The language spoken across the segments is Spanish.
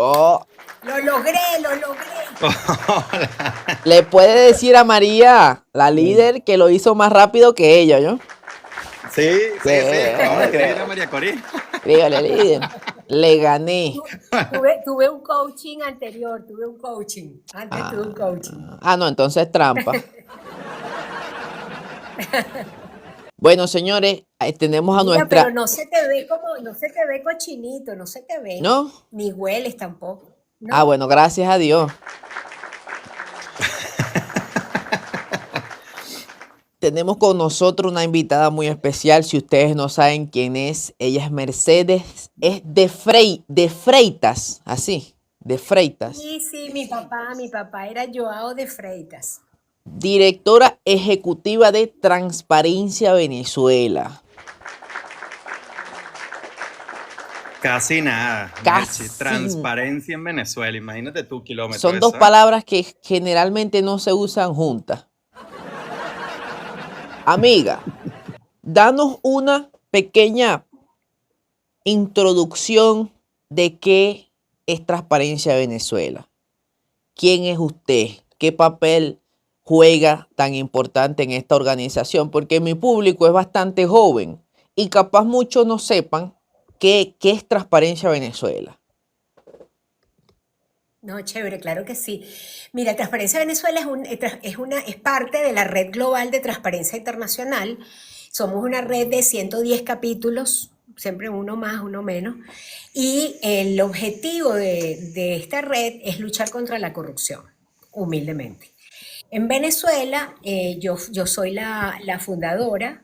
Oh, Lo logré, lo logré. le puede decir a María, la líder, que lo hizo más rápido que ella, ¿no? Sí, sí, sí. Vamos a escribirle a Sí. María Corina. Dígale, líder. Le gané. Tuve un coaching anterior, tuve un coaching. Antes tuve un coaching. No, entonces trampa. Bueno, señores, ahí tenemos a Mira, pero nuestra... no se te ve no se te ve cochinito, no se te ve. ¿No? Ni hueles tampoco. ¿No? Bueno, gracias a Dios. Tenemos con nosotros una invitada muy especial. Si ustedes no saben quién es, ella es Mercedes. Es de Freitas, así, de Freitas. Sí, mi papá era Joao de Freitas. Directora ejecutiva de Transparencia Venezuela. Casi nada. Casi. Merchi. Transparencia en Venezuela. Imagínate tú, kilómetros. Son dos palabras que generalmente no se usan juntas. Amiga, danos una pequeña introducción de qué es Transparencia Venezuela. ¿Quién es usted? ¿Qué papel juega tan importante en esta organización? Porque mi público es bastante joven y capaz muchos no sepan qué es Transparencia Venezuela. No, chévere, claro que sí. Mira, Transparencia Venezuela es parte de la red global de Transparencia Internacional. Somos una red de 110 capítulos, siempre uno más, uno menos. Y el objetivo de esta red es luchar contra la corrupción, humildemente. En Venezuela, yo soy la fundadora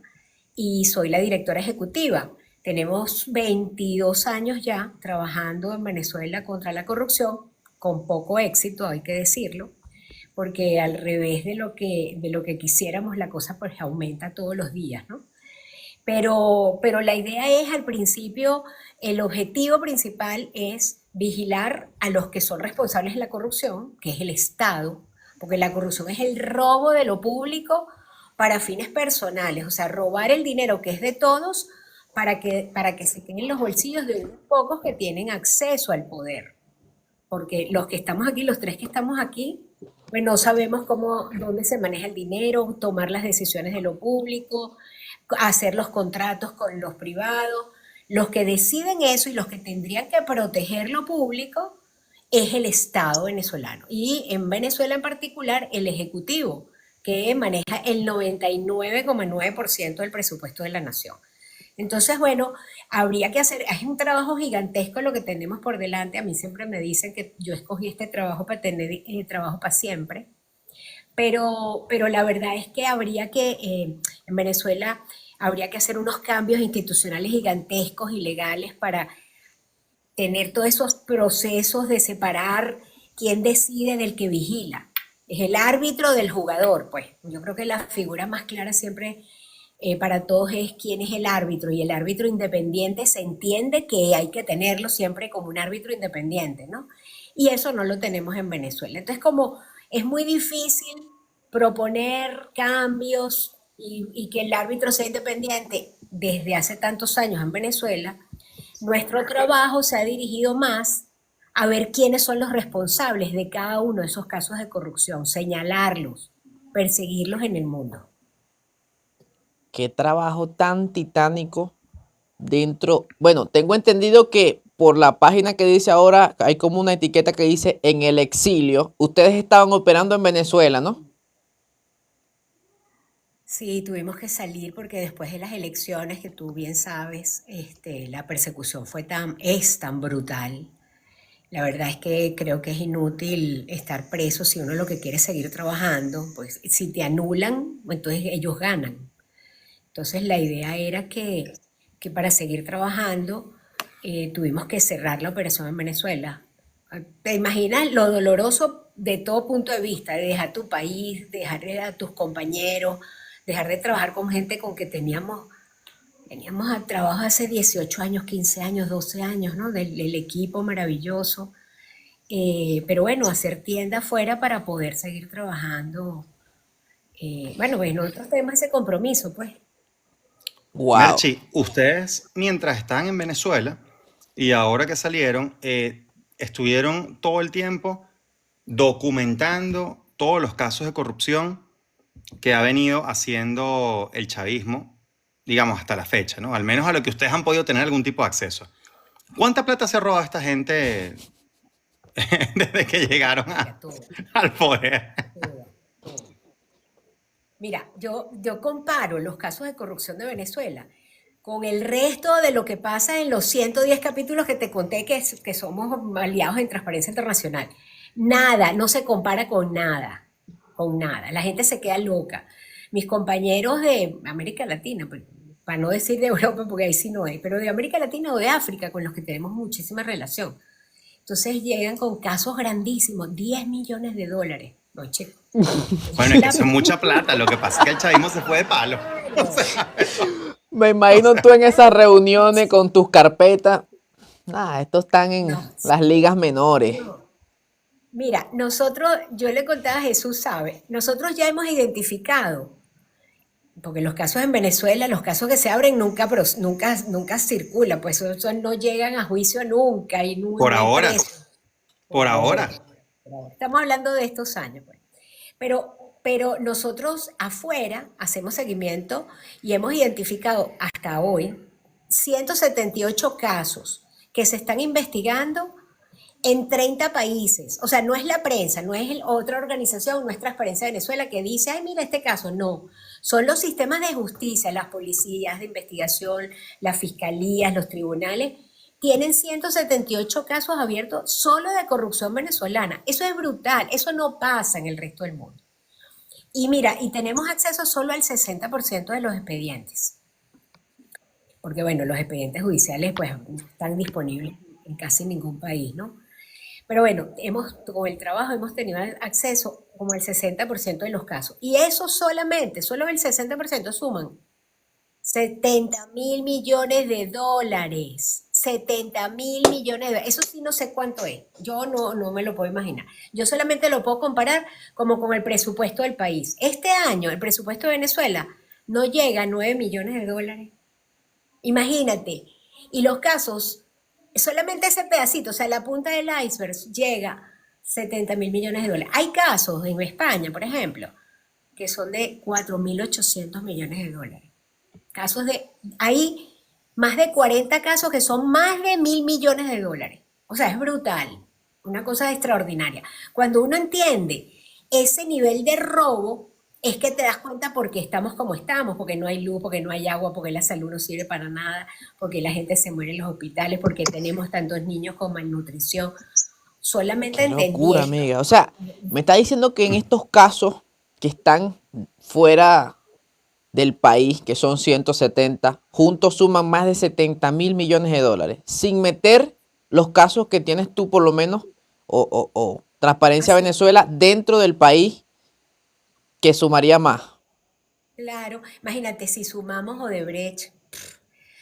y soy la directora ejecutiva. Tenemos 22 años ya trabajando en Venezuela contra la corrupción, con poco éxito, hay que decirlo, porque al revés de lo que quisiéramos, la cosa pues aumenta todos los días, ¿no? Pero la idea es, al principio, el objetivo principal es vigilar a los que son responsables de la corrupción, que es el Estado, porque la corrupción es el robo de lo público para fines personales, o sea, robar el dinero que es de todos para que se queden en los bolsillos de unos pocos que tienen acceso al poder. Porque los que estamos aquí, los tres que estamos aquí, pues no sabemos dónde se maneja el dinero, tomar las decisiones de lo público, hacer los contratos con los privados. Los que deciden eso y los que tendrían que proteger lo público es el Estado venezolano. Y en Venezuela en particular, el Ejecutivo, que maneja el 99,9% del presupuesto de la nación. Entonces, bueno, habría que hacer, es un trabajo gigantesco lo que tenemos por delante. A mí siempre me dicen que yo escogí este trabajo para tener trabajo para siempre, pero la verdad es que en Venezuela, habría que hacer unos cambios institucionales gigantescos y legales para tener todos esos procesos de separar quién decide del que vigila. Es el árbitro del jugador, pues. Yo creo que la figura más clara siempre para todos es quién es el árbitro, y el árbitro independiente se entiende que hay que tenerlo siempre como un árbitro independiente, ¿no? Y eso no lo tenemos en Venezuela. Entonces, como es muy difícil proponer cambios y que el árbitro sea independiente desde hace tantos años en Venezuela, nuestro trabajo se ha dirigido más a ver quiénes son los responsables de cada uno de esos casos de corrupción, señalarlos, perseguirlos en el mundo. Qué trabajo tan titánico dentro. Bueno, tengo entendido que por la página que dice ahora, hay como una etiqueta que dice en el exilio. Ustedes estaban operando en Venezuela, ¿no? Sí, tuvimos que salir porque después de las elecciones, que tú bien sabes, la persecución es tan brutal. La verdad es que creo que es inútil estar preso si uno lo que quiere es seguir trabajando. Pues si te anulan, entonces ellos ganan. Entonces la idea era que para seguir trabajando tuvimos que cerrar la operación en Venezuela. ¿Te imaginas lo doloroso de todo punto de vista, de dejar tu país, dejar a tus compañeros, dejar de trabajar con gente con que teníamos trabajo hace 18 años, 15 años, 12 años, ¿no? Del equipo maravilloso. Pero bueno, hacer tienda afuera para poder seguir trabajando. Bueno, pues nosotros tenemos ese compromiso, pues. Merchi, ustedes mientras están en Venezuela y ahora que salieron, estuvieron todo el tiempo documentando todos los casos de corrupción que ha venido haciendo el chavismo, digamos, hasta la fecha, ¿no? Al menos a lo que ustedes han podido tener algún tipo de acceso. ¿Cuánta plata se ha robado esta gente desde que llegaron Mira, todo, al poder? todo, todo. Mira, yo comparo los casos de corrupción de Venezuela con el resto de lo que pasa en los 110 capítulos que te conté que somos aliados en Transparencia Internacional. Nada, no se compara con nada, con nada. La gente se queda loca. Mis compañeros de América Latina, pues, para no decir de Europa, porque ahí sí no es, pero de América Latina o de África, con los que tenemos muchísima relación. Entonces llegan con casos grandísimos, 10 millones de dólares. No, chico. Bueno, es que eso es mucha plata. Lo que pasa es que el chavismo se fue de palo. O sea, Me imagino tú en esas reuniones con tus carpetas. Estos están en No, las ligas menores. no. Mira, nosotros, yo le contaba a Jesús, ¿sabe? Nosotros ya hemos identificado, porque los casos en Venezuela, los casos que se abren nunca, nunca circulan, pues eso no llegan a juicio nunca y por no hay ahora, preso. por Por ahora, ahora. por ahora. Estamos hablando de estos años, pues. Pero nosotros afuera hacemos seguimiento y hemos identificado hasta hoy 178 casos que se están investigando en 30 países. O sea, no es la prensa, no es otra organización, no es Transparencia Venezuela que dice, ay, mira este caso. No, son los sistemas de justicia, las policías de investigación, las fiscalías, los tribunales. Tienen 178 casos abiertos solo de corrupción venezolana. Eso es brutal, eso no pasa en el resto del mundo. Y mira, y tenemos acceso solo al 60% de los expedientes. Porque bueno, los expedientes judiciales pues no están disponibles en casi ningún país, ¿no? Pero bueno, con el trabajo hemos tenido acceso como al 60% de los casos. Y eso solamente, solo el 60% suman 70.000 millones de dólares. 70.000 millones de dólares. Eso sí no sé cuánto es. Yo no me lo puedo imaginar. Yo solamente lo puedo comparar como con el presupuesto del país. Este año el presupuesto de Venezuela no llega a 9 millones de dólares. Imagínate. Y los casos, solamente ese pedacito, o sea, la punta del iceberg llega a 70.000 millones de dólares. Hay casos en España, por ejemplo, que son de 4.800 millones de dólares. Hay más de 40 casos que son más de 1.000 millones de dólares. O sea, es brutal, una cosa extraordinaria. Cuando uno entiende ese nivel de robo, es que te das cuenta por qué estamos como estamos, porque no hay luz, porque no hay agua, porque la salud no sirve para nada, porque la gente se muere en los hospitales, porque tenemos tantos niños con malnutrición. Solamente Qué entendí locura, esto. amiga. O sea, me está diciendo que en estos casos que están fuera del país, que son 170, juntos suman más de 70.000 millones de dólares, sin meter los casos que tienes tú por lo menos, o Transparencia Así, Venezuela dentro del país, que sumaría más. claro. Imagínate, si sumamos Odebrecht,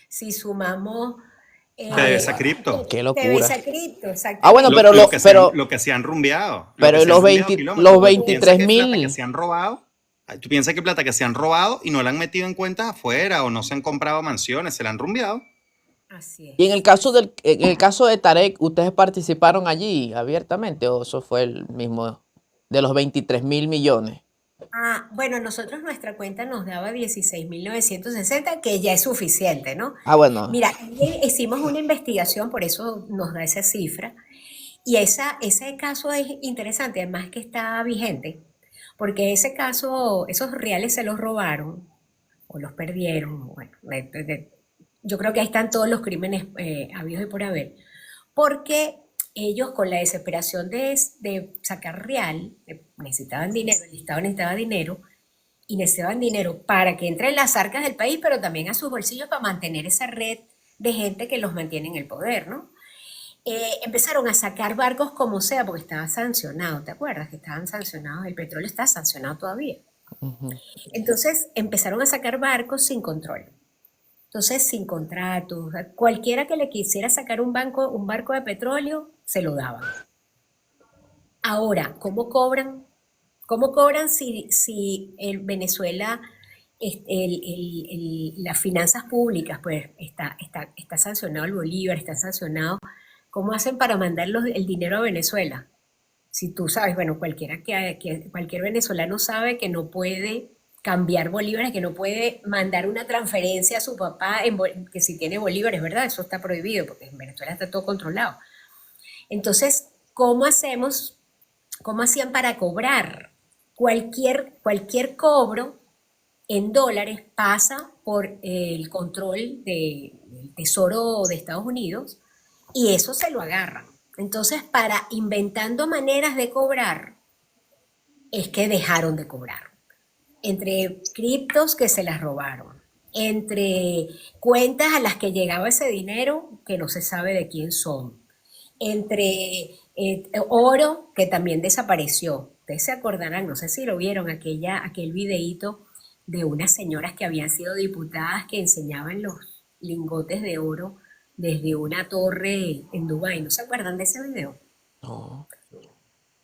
si sumamos TVSA eh, Cripto. Qué locura. TVSA Cripto, Bueno, exactamente. Lo que se han rumbeado. Lo que pero se han los rumbeado 20, kilómetros. los Porque tú piensas 23 que es plata que mil, se han robado. Tú piensas que es plata que se han robado y no la han metido en cuentas afuera o no se han comprado mansiones, se la han rumbeado. Así y en el es. caso en el caso de Tarek, ¿ustedes participaron allí abiertamente o eso fue el mismo de los 23.000 millones? Bueno, nosotros nuestra cuenta nos daba 16.960, que ya es suficiente, ¿no? Bueno, Mira, hicimos una investigación, por eso nos da esa cifra, y ese caso es interesante, además que está vigente, porque ese caso, esos reales se los robaron o los perdieron, bueno, yo creo que ahí están todos los crímenes habidos y por haber, porque ellos con la desesperación de sacar real, necesitaban dinero, el Estado necesitaba dinero, y necesitaban dinero para que entre en las arcas del país, pero también a sus bolsillos para mantener esa red de gente que los mantiene en el poder, ¿no? Empezaron a sacar barcos como sea, porque estaba sancionado, ¿te acuerdas? Que estaban sancionados, el petróleo está sancionado todavía. ujú. Entonces empezaron a sacar barcos sin control. Entonces, sin contratos, cualquiera que le quisiera sacar un barco de petróleo, se lo daban. Ahora, ¿cómo cobran? ¿Cómo cobran si en Venezuela las finanzas públicas, pues está sancionado el Bolívar, está sancionado ¿Cómo hacen para mandar el dinero a Venezuela? Si tú sabes, bueno, cualquier venezolano sabe que no puede cambiar bolívares, que no puede mandar una transferencia a su papá que si tiene bolívares, ¿verdad? Eso está prohibido porque en Venezuela está todo controlado. Entonces, ¿cómo hacemos? ¿Cómo hacían para cobrar? Cualquier cobro en dólares pasa por el control del Tesoro de Estados Unidos y eso se lo agarran. Entonces, para inventando maneras de cobrar, es que dejaron de cobrar. Entre criptos que se las robaron, entre cuentas a las que llegaba ese dinero que no se sabe de quién son, entre oro que también desapareció. Ustedes se acordarán, no sé si lo vieron, aquel videíto de unas señoras que habían sido diputadas que enseñaban los lingotes de oro desde una torre en Dubái. ¿No se acuerdan de ese video? No,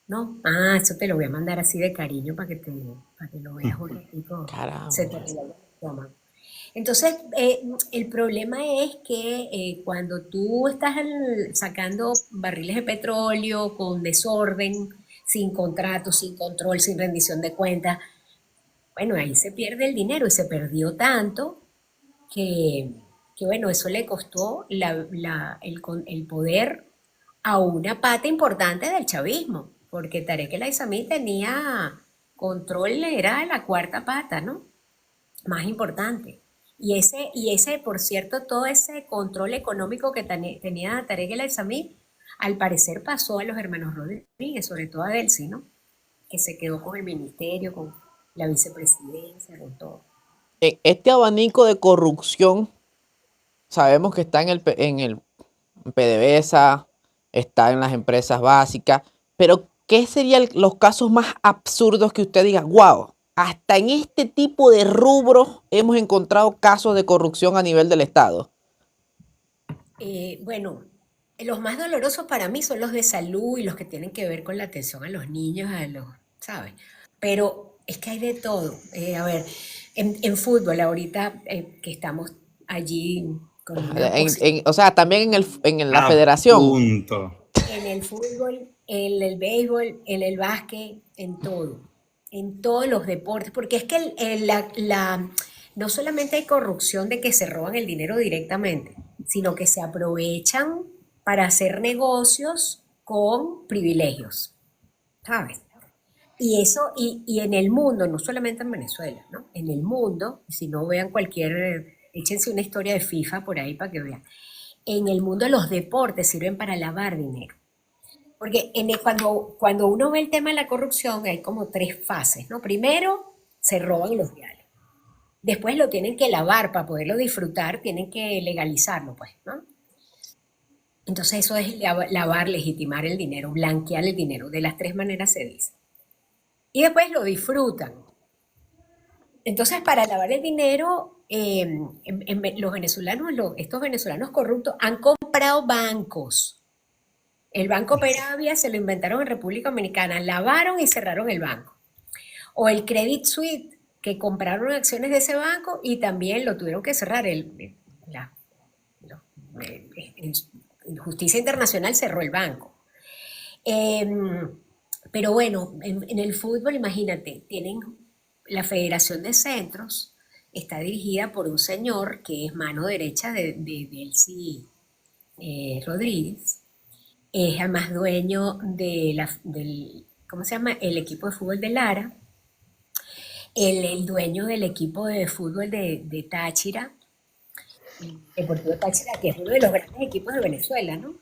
¿No? Ah, eso te lo voy a mandar así de cariño para que lo veas un ratito. Se te caramba. pela el estómago. Entonces, el problema es que cuando tú estás sacando barriles de petróleo con desorden, sin contrato, sin control, sin rendición de cuentas, bueno, ahí se pierde el dinero y se perdió tanto que, que bueno, eso le costó el poder a una pata importante del chavismo, porque Tarek El Aissami tenía control, era la cuarta pata, ¿no? Más importante. Por cierto, todo ese control económico que tenía Tarek El Aissami, al parecer pasó a los hermanos Rodríguez, sobre todo a Delcy, ¿no? Que se quedó con el ministerio, con la vicepresidencia, con todo. Este abanico de corrupción sabemos que está en el PDVSA, está en las empresas básicas, pero ¿qué serían los casos más absurdos que usted diga, wow, hasta en este tipo de rubros hemos encontrado casos de corrupción a nivel del Estado? Bueno, los más dolorosos para mí son los de salud y los que tienen que ver con la atención a los niños, ¿sabes? Pero es que hay de todo. A ver, en fútbol ahorita que estamos allí con una posición O sea, también en la A federación. punto. en el fútbol, en el béisbol, en el básquet, en todos los deportes, porque es que no solamente hay corrupción de que se roban el dinero directamente, sino que se aprovechan para hacer negocios con privilegios, ¿sabes? Y en el mundo, no solamente en Venezuela, ¿no? En el mundo, si no vean échense una historia de FIFA por ahí para que vean. En el mundo los deportes sirven para lavar dinero. Porque cuando uno ve el tema de la corrupción hay como tres fases, ¿no? Primero, se roban los reales. Después lo tienen que lavar para poderlo disfrutar, tienen que legalizarlo, pues, ¿no? Entonces eso es lavar, legitimar el dinero, blanquear el dinero. De las tres maneras se dice. Y después lo disfrutan. Entonces, para lavar el dinero, los venezolanos, estos venezolanos corruptos han comprado bancos. El Banco Peravia se lo inventaron en República Dominicana, lavaron y cerraron el banco. O el Credit Suisse, que compraron acciones de ese banco y también lo tuvieron que cerrar. Justicia Internacional cerró el banco. Pero bueno, en el fútbol, imagínate, tienen la Federación de Centros, está dirigida por un señor que es mano derecha de Delcy Rodríguez, es además dueño del, ¿cómo se llama? El equipo de fútbol de Lara, el dueño del equipo de fútbol de Táchira, Deportivo Táchira, que es uno de los grandes equipos de Venezuela, ¿no?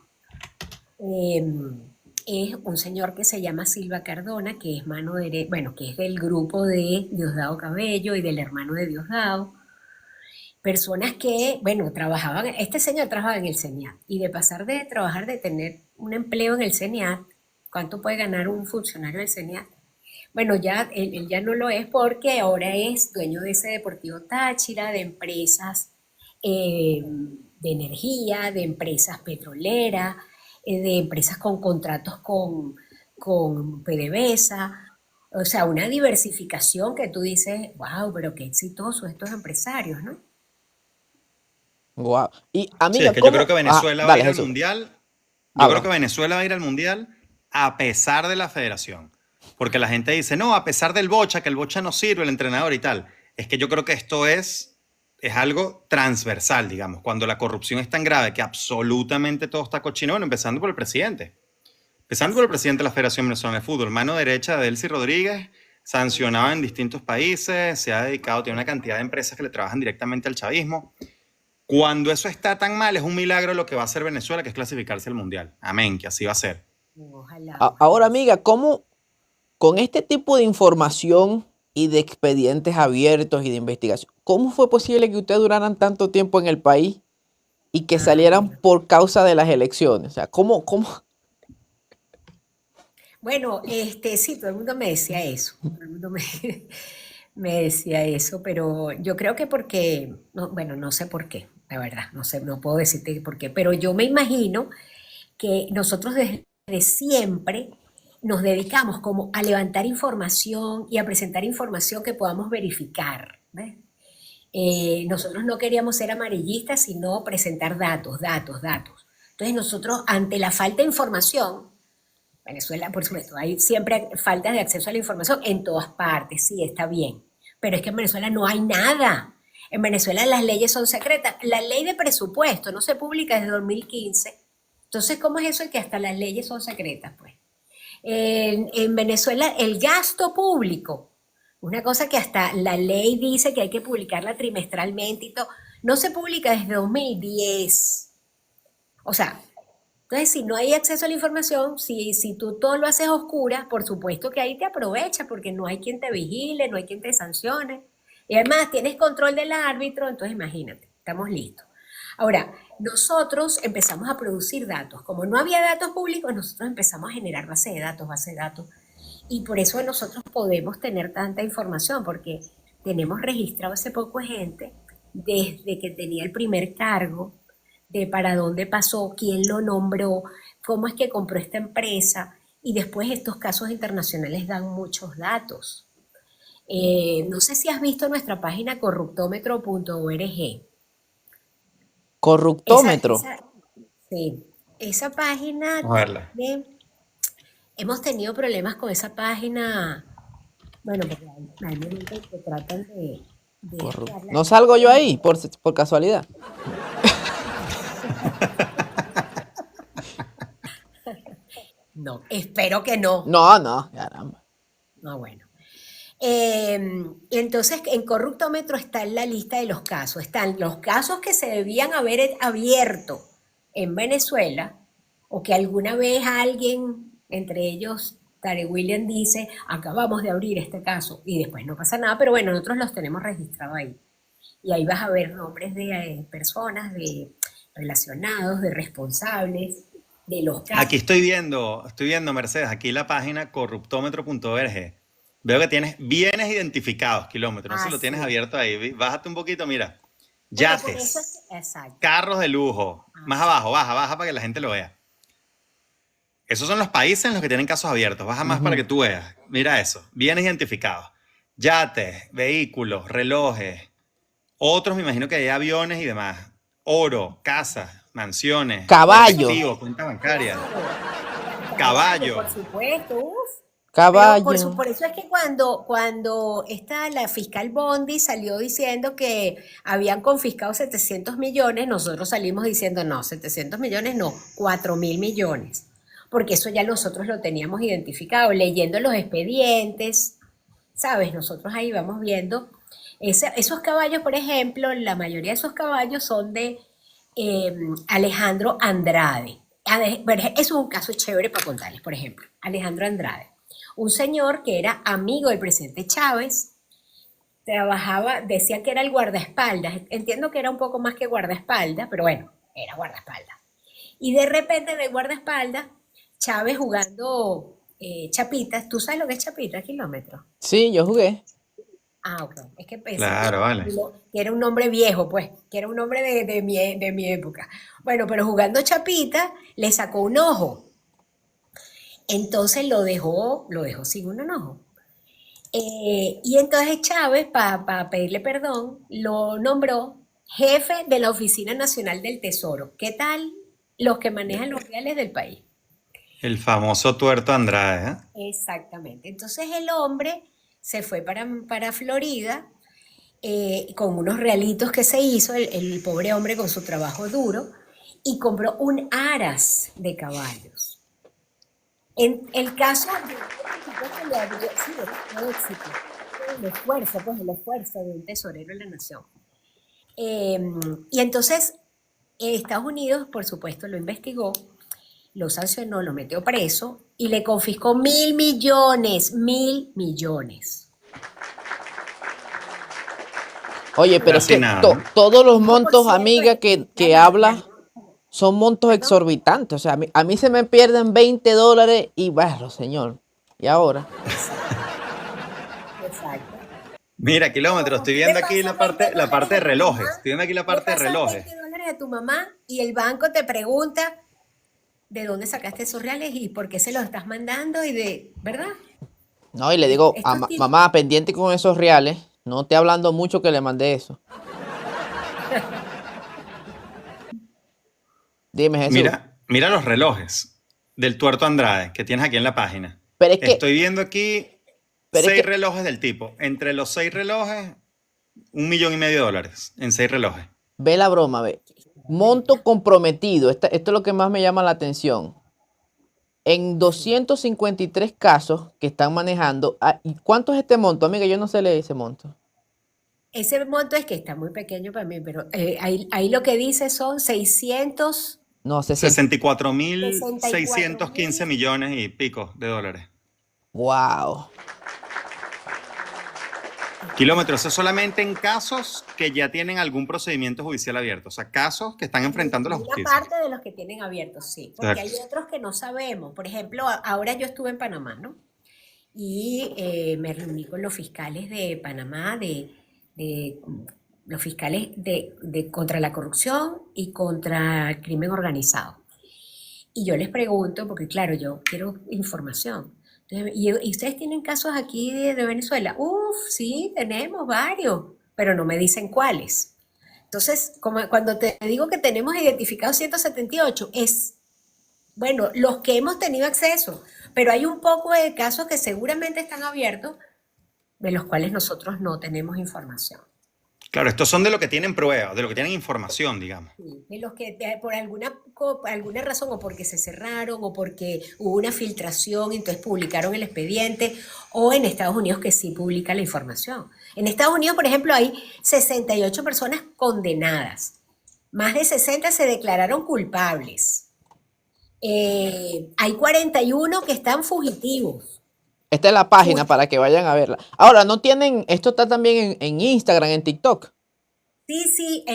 Es un señor que se llama Silva Cardona, que es mano derecha, bueno, que es del grupo de Diosdado Cabello y del hermano de Diosdado. Personas que, bueno, este señor trabajaba en el CENIAT y de pasar de trabajar, de tener un empleo en el CENIAT, ¿cuánto puede ganar un funcionario del CENIAT? Bueno, ya él ya no lo es porque ahora es dueño de ese Deportivo Táchira, de empresas de energía, de empresas petroleras, de empresas con contratos con PDVSA, o sea, una diversificación que tú dices, wow, pero qué exitosos estos empresarios, ¿no? Wow. Y Sí, es amiga, que yo creo ¿cómo? que Ah, Venezuela va a dale, ir al Jesús. mundial Yo creo bueno. que Venezuela va a ir al Mundial a pesar de la federación. Porque la gente dice, no, a pesar del Bocha, que el Bocha no sirve, el entrenador y tal. Es que yo creo que esto es algo transversal, digamos. Cuando la corrupción es tan grave que absolutamente todo está cochino, bueno, empezando por el presidente. Empezando por el presidente de la Federación Venezolana de Fútbol, mano derecha de Delcy Rodríguez, sancionado en distintos países, se ha dedicado, tiene una cantidad de empresas que le trabajan directamente al chavismo. Cuando eso está tan mal, es un milagro lo que va a hacer Venezuela, que es clasificarse al Mundial. Amén, que así va a ser. Ojalá, Ahora, ojalá. amiga, ¿cómo con este tipo de información y de expedientes abiertos y de investigación, cómo fue posible que ustedes duraran tanto tiempo en el país y que Ah, salieran bueno. por causa de las elecciones? O sea, ¿cómo? Bueno, sí, todo el mundo me decía eso. Todo el mundo me, me decía eso, pero yo creo que porque, no, bueno, no sé por qué, la verdad, no sé, no puedo decirte por qué, pero yo me imagino que nosotros desde siempre nos dedicamos como a levantar información y a presentar información que podamos verificar, ¿ves? Nosotros no queríamos ser amarillistas, sino presentar datos, datos, datos. Entonces nosotros, ante la falta de información, Venezuela, por supuesto, hay siempre falta de acceso a la información en todas partes, sí, está bien. Pero es que en Venezuela no hay nada. En Venezuela las leyes son secretas. La ley de presupuesto no se publica desde 2015. Entonces, ¿cómo es eso de que hasta las leyes son secretas? Pues en Venezuela el gasto público, una cosa que hasta la ley dice que hay que publicarla trimestralmente y todo, no se publica desde 2010. O sea, entonces, si no hay acceso a la información, si tú todo lo haces a oscuras, por supuesto que ahí te aprovecha porque no hay quien te vigile, no hay quien te sancione. Y además tienes control del árbitro, entonces imagínate, estamos listos. Ahora, nosotros empezamos a producir datos. Como no había datos públicos, nosotros empezamos a generar base de datos, base de datos. Y por eso nosotros podemos tener tanta información, porque tenemos registrado hace poco gente desde que tenía el primer cargo, de para dónde pasó, quién lo nombró, cómo es que compró esta empresa, y después estos casos internacionales dan muchos datos. No sé si has visto nuestra página corruptómetro.org. Esa, Corruptómetro. esa, sí, esa página Vamos a verla. hemos tenido problemas con esa página, bueno, porque hay momentos que tratan de ¿No hackearla. salgo yo ahí por casualidad? No, espero que no. No, no, caramba. No, bueno. Entonces, en Corruptómetro está en la lista de los casos. Están los casos que se debían haber abierto en Venezuela o que alguna vez alguien, entre ellos Tare William, dice, acabamos de abrir este caso y después no pasa nada, pero bueno, nosotros los tenemos registrados ahí. Y ahí vas a ver nombres de personas, de relacionados, de responsables, de los Aquí casos. estoy viendo, Mercedes, aquí la página corruptómetro.org. Veo que tienes bienes identificados, kilómetros. No sé si lo tienes Así. abierto ahí. Bájate un poquito, mira. Bueno, por eso es Yates, que, exacto. carros de lujo. Más Así. abajo, baja para que la gente lo vea. Esos son los países en los que tienen casos abiertos. Baja más para Ujú. que tú veas. Mira eso. Bienes identificados. Yates, vehículos, relojes. Otros me imagino que hay aviones y demás. Oro, casas, mansiones, Caballo, efectivo, cuenta bancaria, Claro, caballo, caballo. por supuesto, uf. Pero caballo. por eso es que cuando la fiscal Bondi salió diciendo que habían confiscado 700 millones, nosotros salimos diciendo, no, 700 millones no, 4.000 millones, porque eso ya nosotros lo teníamos identificado, leyendo los expedientes, ¿sabes? Nosotros ahí vamos viendo. Esos caballos, por ejemplo, la mayoría de esos caballos son de eh, Alejandro Andrade. Bueno, es un caso chévere para contarles, por ejemplo, Alejandro Andrade, un señor que era amigo del presidente Chávez, trabajaba, decía que era el guardaespaldas, entiendo que era un poco más que guardaespaldas, pero bueno, era guardaespaldas. Y de repente de guardaespaldas, Chávez jugando chapitas, ¿tú sabes lo que es chapita, kilómetros? Sí, yo jugué. Ah, ok. Es que pensé Claro, vale. que era un nombre viejo, pues, que era un nombre de mi época. Bueno, pero jugando chapita, le sacó un ojo. Entonces lo dejó sin un ojo. Y entonces Chávez, para pedirle perdón, lo nombró jefe de la Oficina Nacional del Tesoro. ¿Qué tal? los que manejan los reales del país. El famoso Tuerto Andrade, ¿eh? Exactamente. Entonces el hombre se fue para Florida con unos realitos que se hizo, el pobre hombre con su trabajo duro, y compró un aras de caballos. En el caso de que le abrió, sí, el éxito, el esfuerzo de un tesorero de la nación. Eh, y entonces Estados Unidos, por supuesto, lo investigó, lo sancionó, lo metió preso y le confiscó 1.000 millones, 1.000 millones. Oye, pero es Casi que nada, ¿no? todos los No, por montos, cierto, amiga, que habla son montos perdón, exorbitantes. O sea, a mí se me pierden $20 y bueno, señor. ¿Y ahora? exacto. Mira, kilómetros, Como estoy tú le viendo aquí pasas 20 la dólares parte de a tu mamá, relojes. Estoy viendo aquí la le parte de pasas relojes. 20 dólares a tu mamá y el banco te pregunta de dónde sacaste esos reales y por qué se los estás mandando ¿verdad? No, y le digo, Estos tipos, mamá, pendiente con esos reales. No esté hablando mucho que le mandé eso. Dime, Jesús. Mira los relojes del Tuerto Andrade que tienes aquí en la página. Pero es que, Estoy viendo aquí pero es 6 que, relojes del tipo. Entre los 6 relojes, $1,500,000 en 6 relojes. ve la broma, ve. Monto comprometido. Esto es lo que más me llama la atención. En sí. 253 casos que están manejando. ¿Y cuánto es este monto, amiga? Yo no sé leer ese monto. Ese monto es que está muy pequeño para mí, pero ahí lo que dice son No, 664 64.615 mil. millones y pico de dólares. Wow. Kilómetros, eso solamente en casos que ya tienen algún procedimiento judicial abierto. O sea, casos que están enfrentando la Una justicia. parte de los que tienen abiertos, sí, porque hay Exacto. otros que no sabemos. Por ejemplo, ahora yo estuve en Panamá, ¿no? Y me reuní con los fiscales de Panamá, de los fiscales contra la corrupción y contra el crimen organizado. Y yo les pregunto, porque claro, yo quiero información. Entonces, ¿y ustedes tienen casos aquí de Venezuela? Uf, sí, tenemos varios, pero no me dicen cuáles. Entonces, como cuando te digo que tenemos identificados 178, bueno, los que hemos tenido acceso, pero hay un poco de casos que seguramente están abiertos, de los cuales nosotros no tenemos información. Claro, estos son de lo que tienen pruebas, de lo que tienen información, digamos. Sí, de los que por alguna razón, o porque se cerraron, o porque hubo una filtración, entonces publicaron el expediente, o en Estados Unidos que sí publica la información. En Estados Unidos, por ejemplo, hay 68 personas condenadas. Más de 60 se declararon culpables. Hay 41 que están fugitivos. Esta es la página Fugi- para que vayan a verla. Ahora, no tienen, esto está también en Instagram, en TikTok. Sí, sí,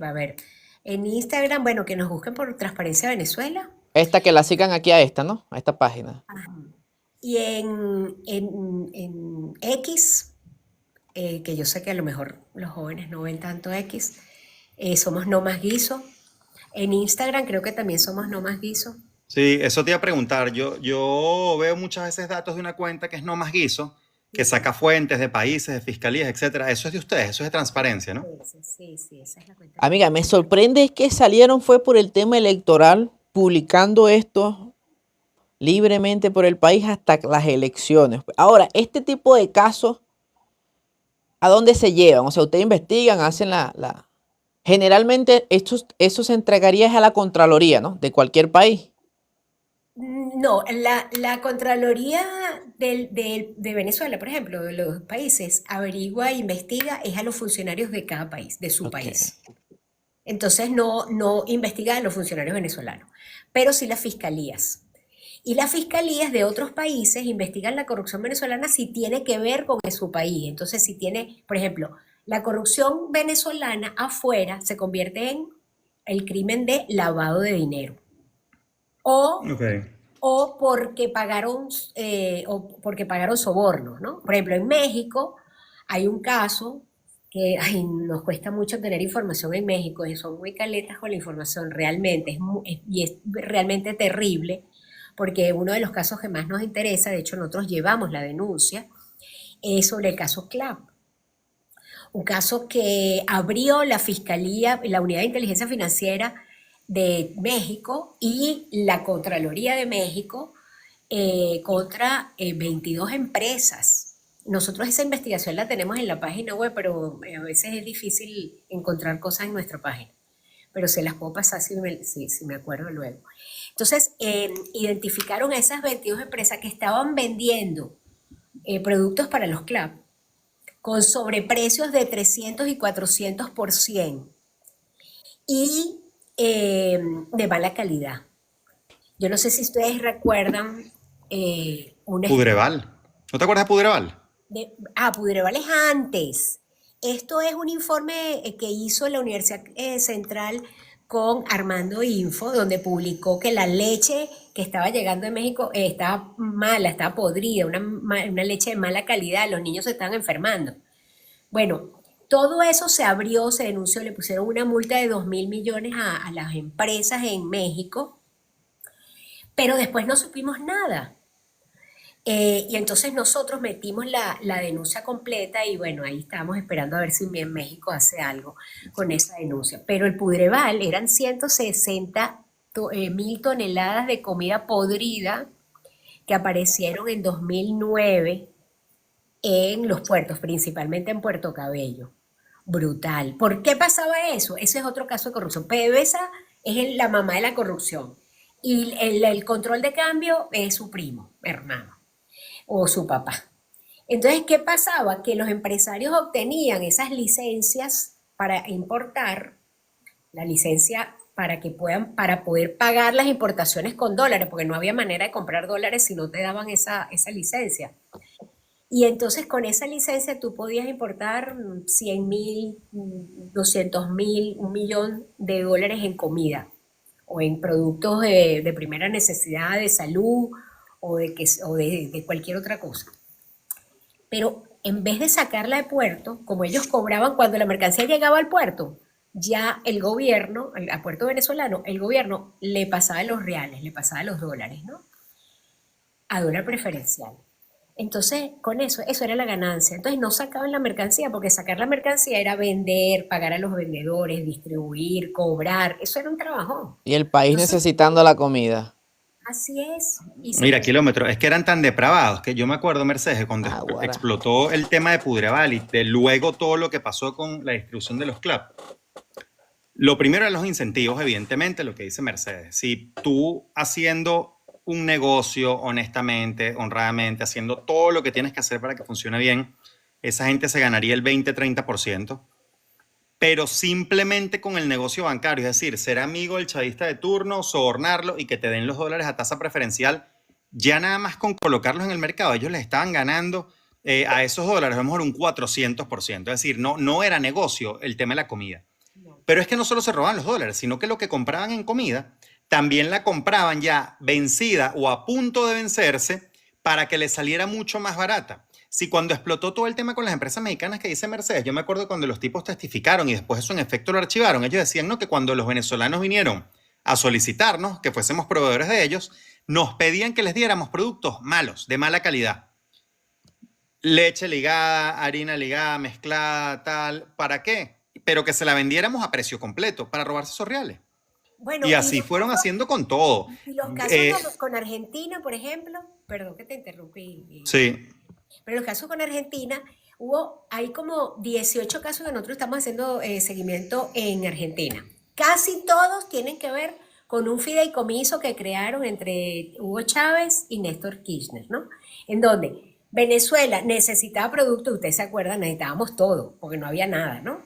a ver, en Instagram, bueno, que nos busquen por Transparencia Venezuela. Esta que la sigan aquí a esta, ¿no? A esta página. Y en X, que yo sé que a lo mejor los jóvenes no ven tanto X, somos No Más Guiso. En Instagram creo que también somos No Más Guiso. Sí, eso te iba a preguntar. Yo veo muchas veces datos de una cuenta que es No Más Guiso, que saca fuentes de países, de fiscalías, etcétera. Eso es de ustedes, eso es de transparencia, ¿no? Sí, sí, esa es la cuenta. Amiga, me sorprende que salieron fue por el tema electoral, publicando esto libremente por el país hasta las elecciones. Ahora, este tipo de casos, ¿a dónde se llevan? O sea, ustedes investigan, hacen Generalmente eso se entregaría a la Contraloría, ¿no? De cualquier país. No, la Contraloría de Venezuela, por ejemplo, de los países, averigua e investiga es a los funcionarios de cada país, de su Ok. país. Entonces no investiga a los funcionarios venezolanos, pero sí las fiscalías. Y las fiscalías de otros países investigan la corrupción venezolana si tiene que ver con su país. Entonces, si tiene, por ejemplo, la corrupción venezolana afuera se convierte en el crimen de lavado de dinero. O Ok. o porque pagaron sobornos, ¿no? Por ejemplo, en México hay un caso que nos cuesta mucho tener información en México, y son muy caletas con la información, realmente, y es realmente terrible, porque uno de los casos que más nos interesa, de hecho nosotros llevamos la denuncia, es sobre el caso CLAP. un caso que abrió la Fiscalía, la Unidad de Inteligencia Financiera de México y la Contraloría de México contra 22 empresas. Nosotros esa investigación la tenemos en la página web, pero a veces es difícil encontrar cosas en nuestra página. Pero se las puedo pasar si me acuerdo luego. Entonces, identificaron a esas 22 empresas que estaban vendiendo productos para los clubs con sobreprecios de 300 y 400% y de mala calidad. Yo no sé si ustedes recuerdan una Pudreval. ¿No te acuerdas de Pudreval? Pudreval es antes. Esto es un informe que hizo la Universidad Central con Armando Info, donde publicó que la leche que estaba llegando de México estaba mala, estaba podrida, una leche de mala calidad, los niños se estaban enfermando. Bueno, todo eso se abrió, se denunció, le pusieron una multa de 2.000 millones a las empresas en México, pero después no supimos nada. Y entonces nosotros metimos la denuncia completa y bueno, ahí estábamos esperando a ver si en México hace algo con esa denuncia. Pero el Pudreval eran 160.000 toneladas de comida podrida que aparecieron en 2009 en los puertos, principalmente en Puerto Cabello. Brutal. ¿Por qué pasaba eso? Ese es otro caso de corrupción. PDVSA es la mamá de la corrupción y el control de cambio es su primo, hermano o su papá. Entonces, ¿qué pasaba? Que los empresarios obtenían esas licencias para importar, la licencia para poder pagar las importaciones con dólares, porque no había manera de comprar dólares si no te daban esa licencia. Y entonces con esa licencia tú podías importar 100.000, 200.000, 1.000.000 de dólares en comida o en productos de primera necesidad, de salud o de cualquier otra cosa. Pero en vez de sacarla de puerto, como ellos cobraban cuando la mercancía llegaba al puerto, ya el gobierno, al puerto venezolano, el gobierno le pasaba los reales, le pasaba los dólares, ¿no? A dólar preferencial. Entonces, con eso era la ganancia. Entonces no sacaban la mercancía, porque sacar la mercancía era vender, pagar a los vendedores, distribuir, cobrar. Eso era un trabajo. Y el país Entonces, necesitando la comida. así es. Mira, kilómetros, es que eran tan depravados que yo me acuerdo, Mercedes, que cuando Ahora. explotó el tema de Pudreval y de luego todo lo que pasó con la distribución de los clubs. Lo primero eran los incentivos, evidentemente, lo que dice Mercedes. Si tú haciendo un negocio honestamente, honradamente, haciendo todo lo que tienes que hacer para que funcione bien, esa gente se ganaría el 20-30%, pero simplemente con el negocio bancario, es decir, ser amigo del chavista de turno, sobornarlo y que te den los dólares a tasa preferencial, ya nada más con colocarlos en el mercado, ellos le estaban ganando a esos dólares a lo mejor un 400%, es decir, no era negocio el tema de la comida. Pero es que no solo se robaban los dólares, sino que lo que compraban en comida también la compraban ya vencida o a punto de vencerse para que le saliera mucho más barata. Si cuando explotó todo el tema con las empresas mexicanas que dice Mercedes, yo me acuerdo cuando los tipos testificaron y después eso en efecto lo archivaron, ellos decían no, que cuando los venezolanos vinieron a solicitarnos que fuésemos proveedores de ellos, nos pedían que les diéramos productos malos, de mala calidad. Leche ligada, harina ligada, mezclada, tal. ¿Para qué? Pero que se la vendiéramos a precio completo para robarse esos reales. Bueno, Y así fueron haciendo con todo. y los casos con Argentina, por ejemplo, perdón que te interrumpí. Sí. Pero los casos con Argentina, hay como 18 casos que nosotros estamos haciendo seguimiento en Argentina. Casi todos tienen que ver con un fideicomiso que crearon entre Hugo Chávez y Néstor Kirchner, ¿no? En donde Venezuela necesitaba productos, ustedes se acuerdan, necesitábamos todo, porque no había nada, ¿no?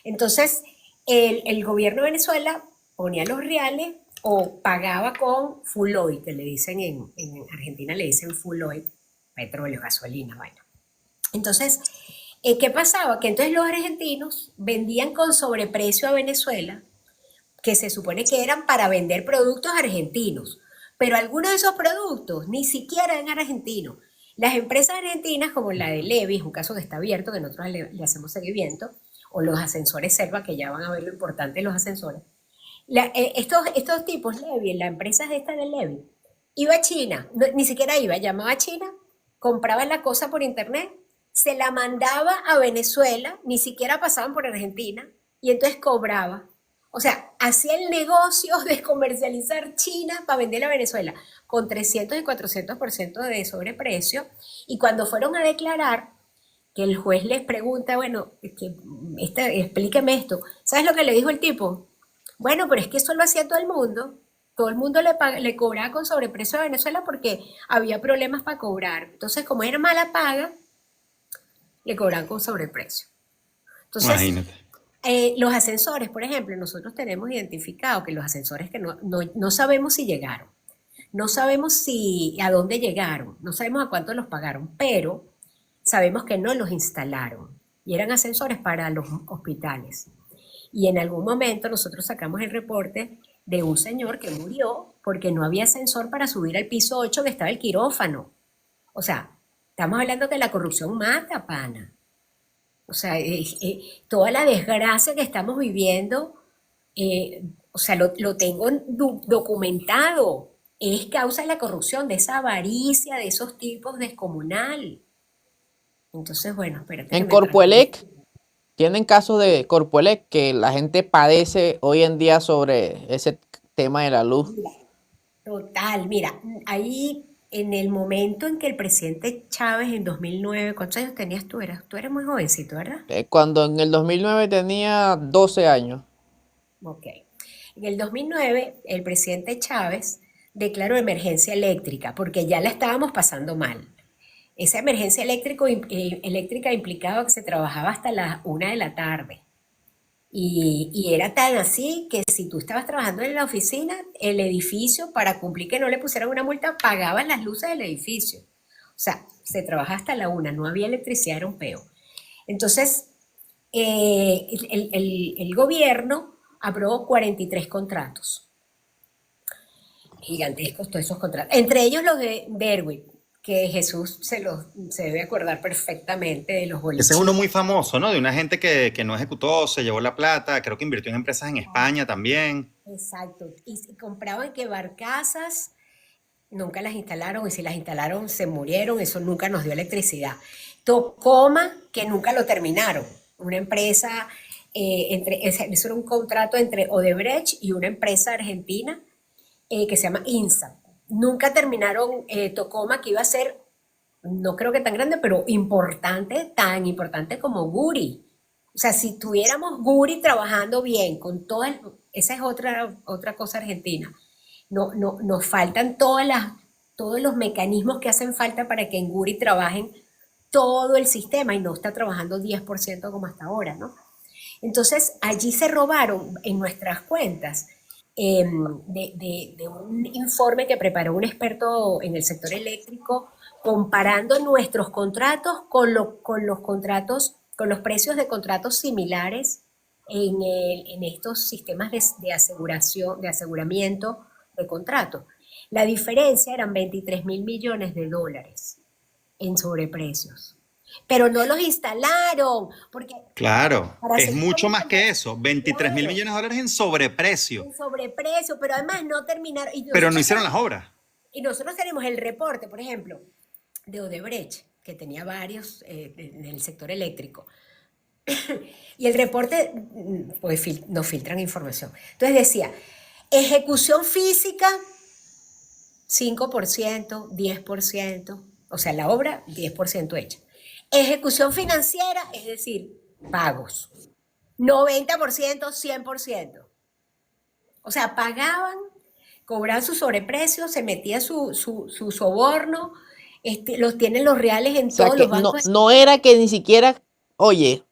Entonces, el gobierno de Venezuela ponía los reales o pagaba con full oil, que le dicen en Argentina, le dicen full oil, petróleo, gasolina, bueno. Entonces, ¿qué pasaba? Que entonces los argentinos vendían con sobreprecio a Venezuela, que se supone que eran para vender productos argentinos, pero algunos de esos productos ni siquiera eran argentinos. Las empresas argentinas, como la de Levi, es un caso que está abierto, que nosotros le hacemos seguimiento, o los ascensores Selva, que ya van a ver lo importante de los ascensores. Estos tipos, Levi, la empresa esta de Levi, iba a China, ni siquiera iba, llamaba a China, compraba la cosa por internet se la mandaba a Venezuela, ni siquiera pasaban por Argentina, y entonces cobraba. O sea, hacía el negocio de comercializar China para venderla a Venezuela con 300 y 400% de sobreprecio. Y cuando fueron a declarar, que el juez les pregunta, bueno, explíqueme esto. ¿Sabes lo que le dijo el tipo? Bueno, pero es que eso lo hacía todo el mundo. Todo el mundo le cobraba con sobreprecio a Venezuela porque había problemas para cobrar. Entonces, como era mala paga, le cobraban con sobreprecio. Entonces, Imagínate. los ascensores, por ejemplo, nosotros tenemos identificado que los ascensores que no sabemos si llegaron, no sabemos si a dónde llegaron, no sabemos a cuánto los pagaron, pero sabemos que no los instalaron y eran ascensores para los hospitales. Y en algún momento nosotros sacamos el reporte de un señor que murió porque no había ascensor para subir al piso 8 que estaba el quirófano. O sea, estamos hablando que la corrupción mata, pana. O sea, toda la desgracia que estamos viviendo, o sea, lo tengo documentado. Es causa de la corrupción, de esa avaricia, de esos tipos descomunal. Entonces, bueno, espérate que En me Corpoelec, tienen casos de Corpoelec que la gente padece hoy en día sobre ese tema de la luz. Total, mira, ahí en el momento en que el presidente Chávez en 2009, ¿cuántos años tenías tú? Tú eres muy jovencito, ¿verdad? Cuando en el 2009 tenía 12 años. Ok. En el 2009, el presidente Chávez declaró emergencia eléctrica porque ya la estábamos pasando mal. Esa emergencia eléctrica implicaba que se trabajaba hasta las 1 de la tarde. Y era tan así que si tú estabas trabajando en la oficina, el edificio, para cumplir que no le pusieran una multa, pagaban las luces del edificio. O sea, se trabajaba hasta la 1, no había electricidad, era un peo. Entonces, el gobierno aprobó 43 contratos. Gigantescos todos esos contratos. Entre ellos los de Derwick, que Jesús se debe acordar perfectamente de los Ese boliches. es uno muy famoso, ¿no? De una gente que no ejecutó, se llevó la plata, creo que invirtió en empresas en España también. Exacto. Y compraban que barcazas, nunca las instalaron, y si las instalaron se murieron, eso nunca nos dio electricidad. Tocoma, que nunca lo terminaron. Una empresa, eso era un contrato entre Odebrecht y una empresa argentina que se llama INSA. Nunca terminaron Tocoma, que iba a ser, no creo que tan grande, pero importante, tan importante como Guri. O sea, si tuviéramos Guri trabajando bien, con todas, esa es otra cosa argentina. Nos faltan todos los mecanismos que hacen falta para que en Guri trabajen todo el sistema y no está trabajando 10% como hasta ahora, ¿no? Entonces, allí se robaron en nuestras cuentas de un informe que preparó un experto en el sector eléctrico comparando nuestros contratos con los contratos, con los precios de contratos similares en estos sistemas de aseguramiento de contratos. La diferencia eran 23 mil millones de dólares en sobreprecios. Pero no los instalaron, porque Claro, para es seguir mucho con más el que eso, 23 mil claro, millones de dólares en sobreprecio, en sobreprecio, pero además no terminaron. pero no hicieron las obras. Y nosotros tenemos el reporte, por ejemplo, de Odebrecht, que tenía varios en el sector eléctrico. Y el reporte, pues nos filtran información. Entonces decía, ejecución física, 5%, 10%, o sea, la obra, 10% hecha. Ejecución financiera, es decir, pagos, 90%, 100%. O sea, pagaban, cobraban su sobreprecio, se metía su soborno, los tienen los reales en O sea todos que los bancos. no era que ni siquiera, oye,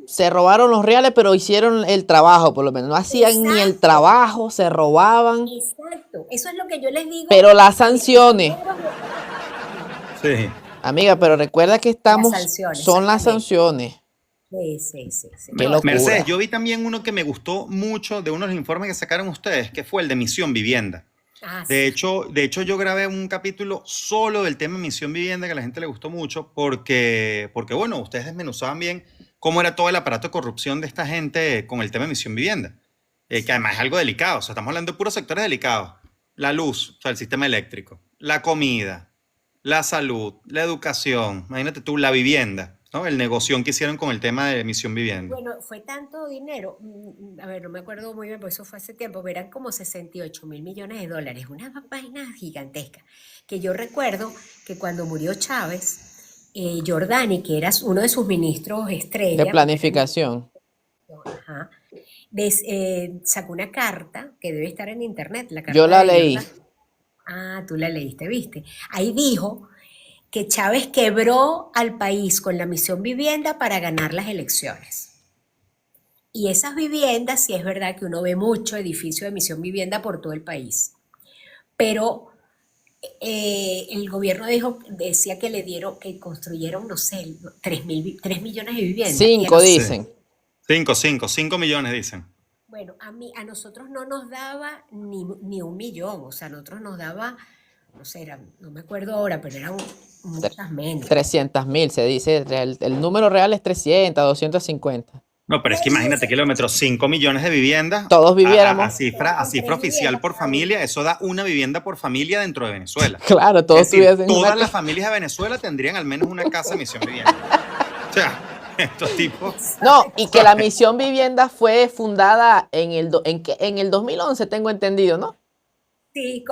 se robaron los reales, pero hicieron el trabajo, por lo menos. No hacían ni el Exacto, trabajo, se robaban. exacto. Eso es lo que yo les digo. Pero las sanciones, Sí. amiga, pero recuerda que Las estamos, sanciones, son las exactamente. sanciones. Sí. Qué No, locura. Mercedes, yo vi también uno que me gustó mucho de uno de los informes que sacaron ustedes, que fue el de Misión Vivienda. De sí. hecho, yo grabé un capítulo solo del tema Misión Vivienda que a la gente le gustó mucho porque bueno, ustedes desmenuzaban bien cómo era todo el aparato de corrupción de esta gente con el tema Misión Vivienda, que además es algo delicado, o sea, estamos hablando de puros sectores delicados. La luz, o sea, el sistema eléctrico, la comida, la salud, la educación, imagínate tú, la vivienda. ¿no? El negocio que hicieron con el tema de Misión Vivienda. Bueno, fue tanto dinero, a ver, no me acuerdo muy bien, porque eso fue hace tiempo, pero eran como 68.000 millones de dólares, una vaina gigantesca, que yo recuerdo que cuando murió Chávez, Giordani, que era uno de sus ministros De estrella, porque era el planificación. ministro, ajá, sacó una carta que debe estar en internet, la Yo carta la de leí. Giordani. Ah, tú la leíste, ¿viste? Ahí dijo que Chávez quebró al país con la Misión Vivienda para ganar las elecciones. Y esas viviendas, sí es verdad que uno ve mucho edificio de Misión Vivienda por todo el país, pero el gobierno decía que le dieron, que construyeron, no sé, 3 millones de viviendas. Y a 5 Sí. dicen. 5 millones dicen. bueno, a nosotros no nos daba ni 1 millón, o sea, a nosotros nos daba, no sé, no me acuerdo ahora, pero eran muchas menos. 300.000 se dice. El número real es 300, 250. No, pero es que imagínate, kilómetros, 5 millones de viviendas, Todos a viviéramos. cifra Tres oficial viviendas por cada uno. familia, eso da una vivienda por familia dentro de Venezuela. Claro, todos Es decir, tuviesen una todas las casa. familias de Venezuela tendrían al menos una casa de Misión Vivienda. O sea, estos tipos. No, y que la Misión Vivienda fue fundada en el 2011, tengo entendido, ¿no? Sí,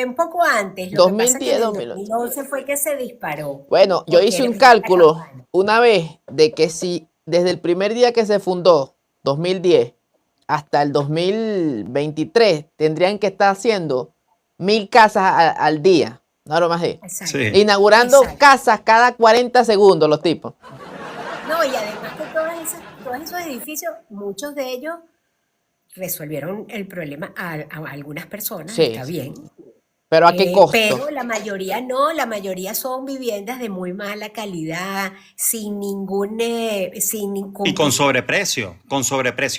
un poco antes. Lo que pasa es que 2010, en el 2011. 2011 fue que se disparó, Bueno, yo porque hice un vino la cálculo campaña. una vez de que si desde el primer día que se fundó, 2010, hasta el 2023, tendrían que estar haciendo 1.000 casas al día. No lo más de. Exacto, Sí. Inaugurando exacto. casas cada 40 segundos los tipos. No, y además que todos esos edificios, muchos de ellos resolvieron el problema a algunas personas, Sí, está sí. bien, Pero ¿a qué costo? pero la mayoría no, la mayoría son viviendas de muy mala calidad, sin ningún, Y con sobreprecio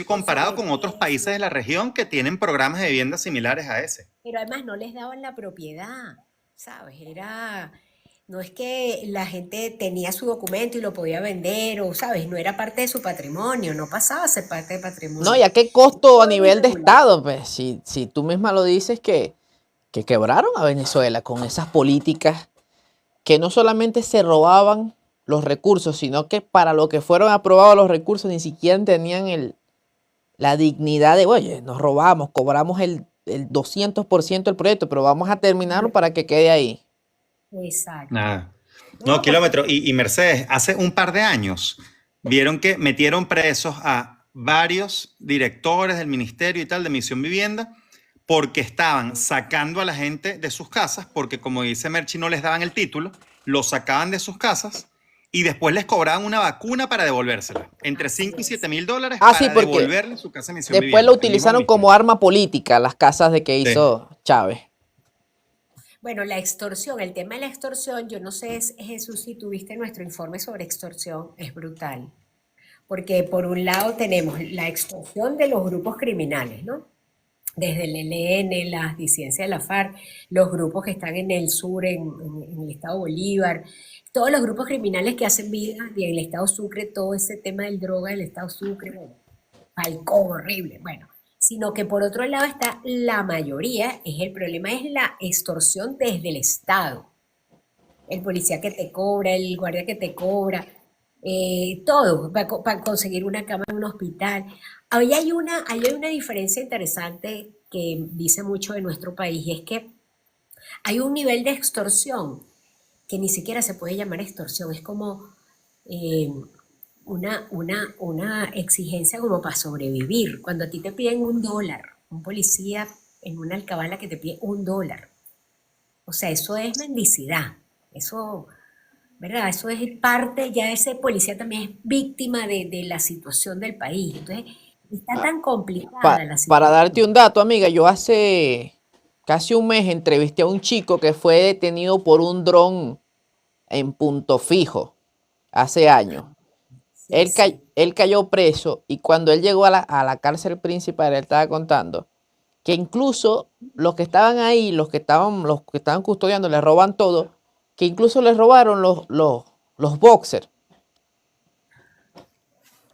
comparado con otros países de sobreprecio. la región que tienen programas de vivienda similares a ese. Pero además no les daban la propiedad, ¿sabes? No es que la gente tenía su documento y lo podía vender, o, ¿sabes? No era parte de su patrimonio, no pasaba a ser parte de No, patrimonio. ¿y a qué costo a Todo nivel de irregular. Estado? Pues si tú misma lo dices que quebraron a Venezuela con esas políticas que no solamente se robaban los recursos, sino que para lo que fueron aprobados los recursos ni siquiera tenían la dignidad de, oye, nos robamos, cobramos el 200% del proyecto, pero vamos a terminarlo para que quede ahí. Exacto. Nada. No, No, porque kilómetro. Y Mercedes, hace un par de años vieron que metieron presos a varios directores del ministerio y tal de Misión Vivienda porque estaban sacando a la gente de sus casas, porque como dice Merchi, no les daban el título, los sacaban de sus casas y después les cobraban una vacuna para devolvérsela. Entre así 5 y es. 7 mil dólares Ah, sí, para porque devolverle su casa de Misión después lo Vivienda. El mismo utilizaron como ministerio. arma política las casas de que Sí. hizo Chávez. Bueno, la extorsión, el tema de la extorsión, yo no sé, Jesús, si tuviste nuestro informe sobre extorsión, es brutal. Porque por un lado tenemos la extorsión de los grupos criminales, ¿no? Desde el ELN, las disidencias de la FARC, los grupos que están en el sur, en el estado Bolívar, todos los grupos criminales que hacen vida y en el estado Sucre, todo ese tema del droga del estado Sucre, bueno, Falcón, horrible, bueno. Sino que por otro lado está la mayoría, el problema es la extorsión desde el Estado. El policía que te cobra, el guardia que te cobra, todo, para conseguir una cama en un hospital. Ahí hay una diferencia interesante que dice mucho de nuestro país, y es que hay un nivel de extorsión que ni siquiera se puede llamar extorsión, es como eh, una exigencia como para sobrevivir. Cuando a ti te piden $1, un policía en una alcabala que te pide $1, o sea, eso es mendicidad, eso, ¿verdad? Eso es parte, ya ese policía también es víctima de la situación del país. Entonces, está tan complicada la Para darte situación. un dato, amiga, yo hace casi un mes entrevisté a un chico que fue detenido por un dron en Punto Fijo hace años. Sí, sí. Él cayó preso y cuando él llegó a la cárcel principal, él estaba contando que incluso los que estaban ahí, los que estaban custodiando, le roban todo, que incluso les robaron los boxers.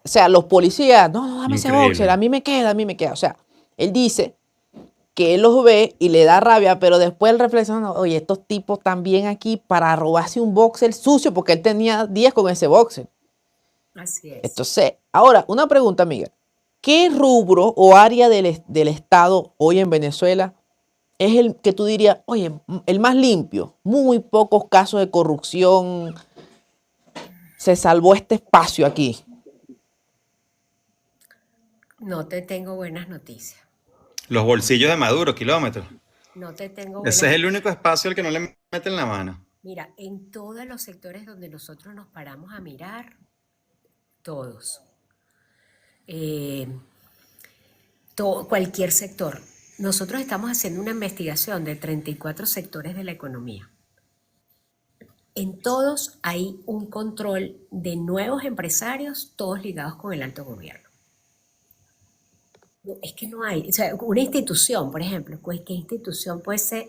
O sea, los policías, no, dame ese boxer, Increíble. a mí me queda. O sea, él dice que él los ve y le da rabia, pero después él reflexiona, oye, estos tipos también aquí para robarse un boxer sucio, porque él tenía 10 con ese boxer. Así es. Entonces, ahora, una pregunta, amiga. ¿Qué rubro o área del Estado hoy en Venezuela es el que tú dirías, oye, el más limpio? Muy pocos casos de corrupción. Se salvó este espacio aquí. No te tengo buenas noticias. Los bolsillos de Maduro, kilómetros. No te tengo Ese buenas es el noticias. único espacio al que no le meten la mano. Mira, en todos los sectores donde nosotros nos paramos a mirar, todos, eh, cualquier sector. Nosotros estamos haciendo una investigación de 34 sectores de la economía. En todos hay un control de nuevos empresarios, todos ligados con el alto gobierno. Es que no hay, o sea, una institución, por ejemplo, pues, ¿qué institución puede ser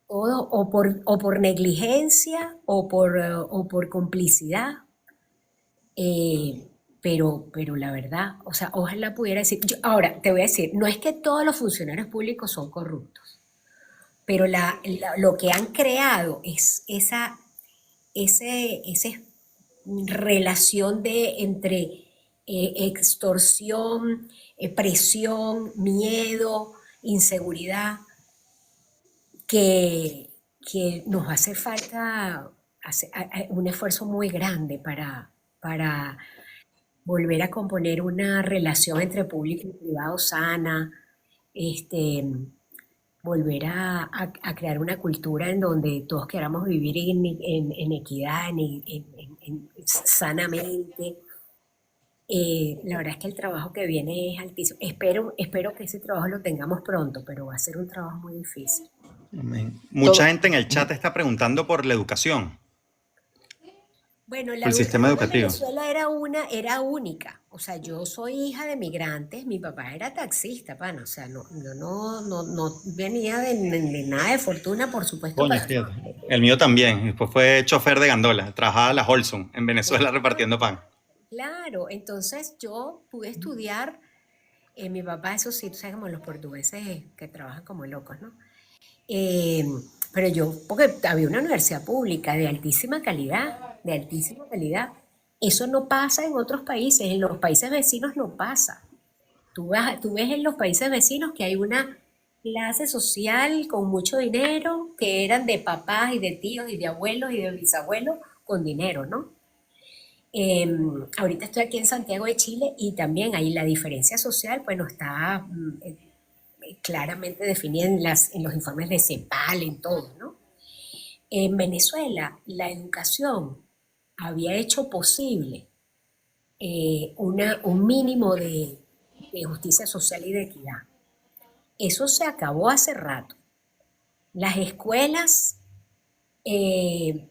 todo o por negligencia o por complicidad? Eh, pero la verdad, o sea, ojalá pudiera decir, ahora te voy a decir, no es que todos los funcionarios públicos son corruptos, pero lo que han creado es esa relación entre extorsión, presión, miedo, inseguridad, que, que nos hace falta un esfuerzo muy grande para volver a componer una relación entre público y privado sana, este, volver a crear una cultura en donde todos queramos vivir en equidad, sanamente. La verdad es que el trabajo que viene es altísimo. Espero que ese trabajo lo tengamos pronto, pero va a ser un trabajo muy difícil. Amén. Todo, Mucha gente en el chat está preguntando por la educación, Bueno, por la el sistema educación en educativo. Venezuela era única. O sea, yo soy hija de migrantes, mi papá era taxista, pana. O sea, no venía de nada de fortuna, por supuesto, Coño, para... fíjate. El mío también. Después fue chofer de gandola. Trabajaba en la Holson en Venezuela repartiendo pan. Claro, entonces yo pude estudiar, mi papá, eso sí, tú sabes, como los portugueses que trabajan como locos, ¿no? Eh, pero yo, porque había una universidad pública de altísima calidad, de altísima calidad. Eso no pasa en otros países, en los países vecinos no pasa. Tú ves en los países vecinos que hay una clase social con mucho dinero, que eran de papás y de tíos y de abuelos y de bisabuelos con dinero, ¿no? Ahorita estoy aquí en Santiago de Chile y también ahí la diferencia social, bueno, está claramente definida en los informes de CEPAL, en todo, ¿no? En Venezuela, la educación había hecho posible un mínimo de justicia social y de equidad. Eso se acabó hace rato. Las escuelas,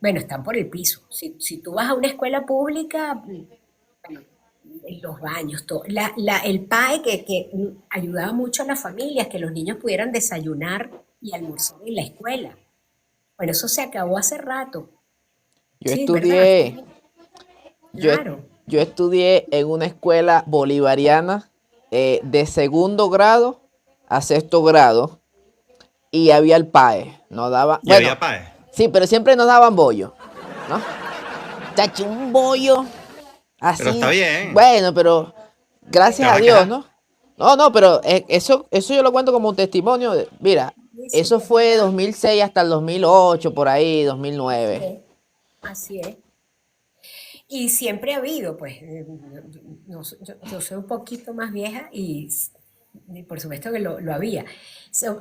bueno, están por el piso. Si tú vas a una escuela pública, bueno, los baños, todo. El PAE que ayudaba mucho a las familias, que los niños pudieran desayunar y almorzar en la escuela. Bueno, eso se acabó hace rato. yo Sí, ¿verdad? estudié, yo, est- Claro. yo estudié en una escuela bolivariana de segundo grado a sexto grado y había el PAE. Nos daba, Y bueno, había PAE. sí, pero siempre nos daban bollo, ¿no? Tacho, un bollo Pero está así, bien. bueno, pero ¿Te gracias vas a a Dios, quejar? ¿no? No, pero eso yo lo cuento como un testimonio. Mira, Sí, sí, eso es fue de verdad. 2006 hasta el 2008, por ahí, Así 2009. es. Así es. Y siempre ha habido, pues, yo soy un poquito más vieja y por supuesto que lo había.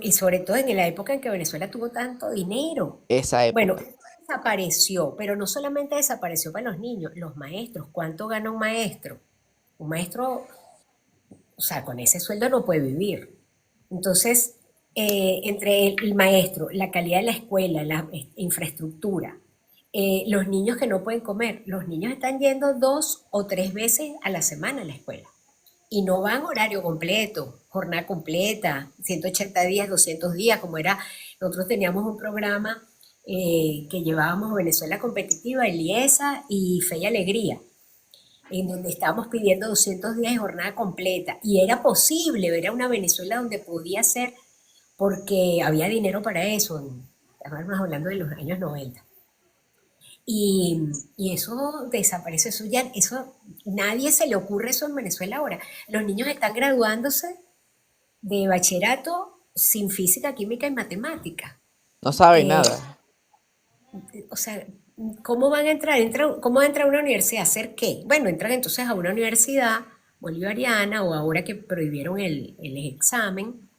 Y sobre todo en la época en que Venezuela tuvo tanto dinero. Esa Bueno, época. desapareció, pero no solamente desapareció para los niños, los maestros. ¿Cuánto gana un maestro? Un maestro, o sea, con ese sueldo no puede vivir. Entonces, entre el maestro, la calidad de la escuela, la infraestructura, los niños que no pueden comer, los niños están yendo 2 o 3 veces a la semana a la escuela y no van horario completo, jornada completa, 180 días, 200 días, como era, nosotros teníamos un programa que llevábamos Venezuela Competitiva, Eliesa y Fe y Alegría, en donde estábamos pidiendo 200 días de jornada completa y era posible ver a una Venezuela donde podía ser porque había dinero para eso, estábamos hablando de los años 90. Y, y eso desaparece, eso, nadie se le ocurre eso en Venezuela ahora. Los niños están graduándose de bachillerato sin física, química y matemática. No saben Eh, nada. o sea, ¿cómo van a entrar? ¿Cómo van a entrar a una universidad? ¿A hacer qué? Bueno, entran entonces a una universidad bolivariana o ahora que prohibieron el examen,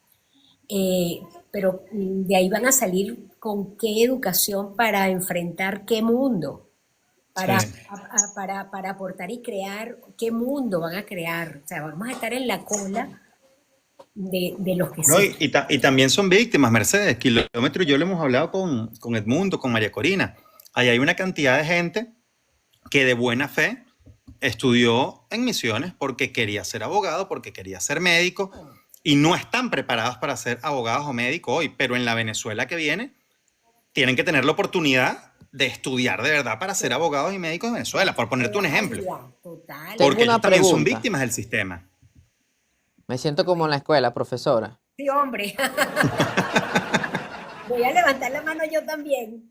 eh, pero de ahí van a salir con qué educación para enfrentar qué mundo, Sí. para aportar y crear qué mundo van a crear. O sea, vamos a estar en la cola de los que No, sí. y también son víctimas, Mercedes. Kilómetro, yo lo hemos hablado con Edmundo, con María Corina. Ahí hay una cantidad de gente que de buena fe estudió en Misiones porque quería ser abogado, porque quería ser médico, y no están preparados para ser abogados o médicos hoy, pero en la Venezuela que viene tienen que tener la oportunidad de estudiar de verdad para ser abogados y médicos de Venezuela, por ponerte un ejemplo. Total. Tengo Porque ellos una también son pregunta. víctimas del sistema. Me siento como en la escuela, profesora. Sí, hombre. Voy a levantar la mano yo también.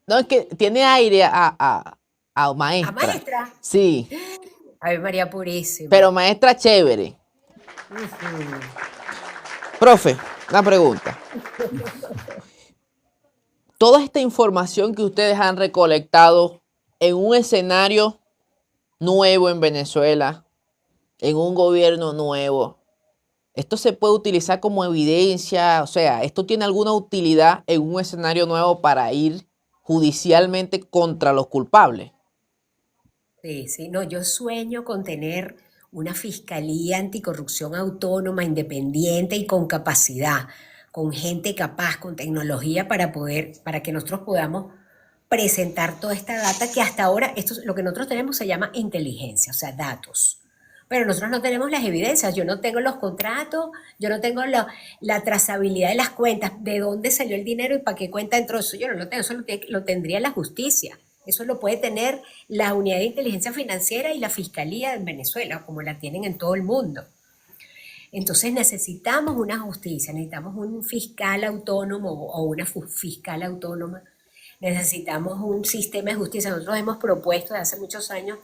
No, es que tiene aire a A maestra. maestra. Sí, Ave María Purísima. pero maestra chévere. Ujú. Profe, una pregunta. Toda esta información que ustedes han recolectado en un escenario nuevo en Venezuela, en un gobierno nuevo, ¿esto se puede utilizar como evidencia? O sea, ¿esto tiene alguna utilidad en un escenario nuevo para ir judicialmente contra los culpables? Sí, sí, no, yo sueño con tener una fiscalía anticorrupción autónoma, independiente y con capacidad, con gente capaz, con tecnología para que nosotros podamos presentar toda esta data que hasta ahora, lo que nosotros tenemos se llama inteligencia, o sea, datos. Pero nosotros no tenemos las evidencias, yo no tengo los contratos, yo no tengo la trazabilidad de las cuentas, de dónde salió el dinero y para qué cuenta entró, eso yo no lo tengo, eso lo tendría la justicia. Eso lo puede tener la Unidad de Inteligencia Financiera y la Fiscalía en Venezuela, como la tienen en todo el mundo. Entonces necesitamos una justicia, necesitamos un fiscal autónomo o una fiscal autónoma, necesitamos un sistema de justicia. Nosotros hemos propuesto desde hace muchos años,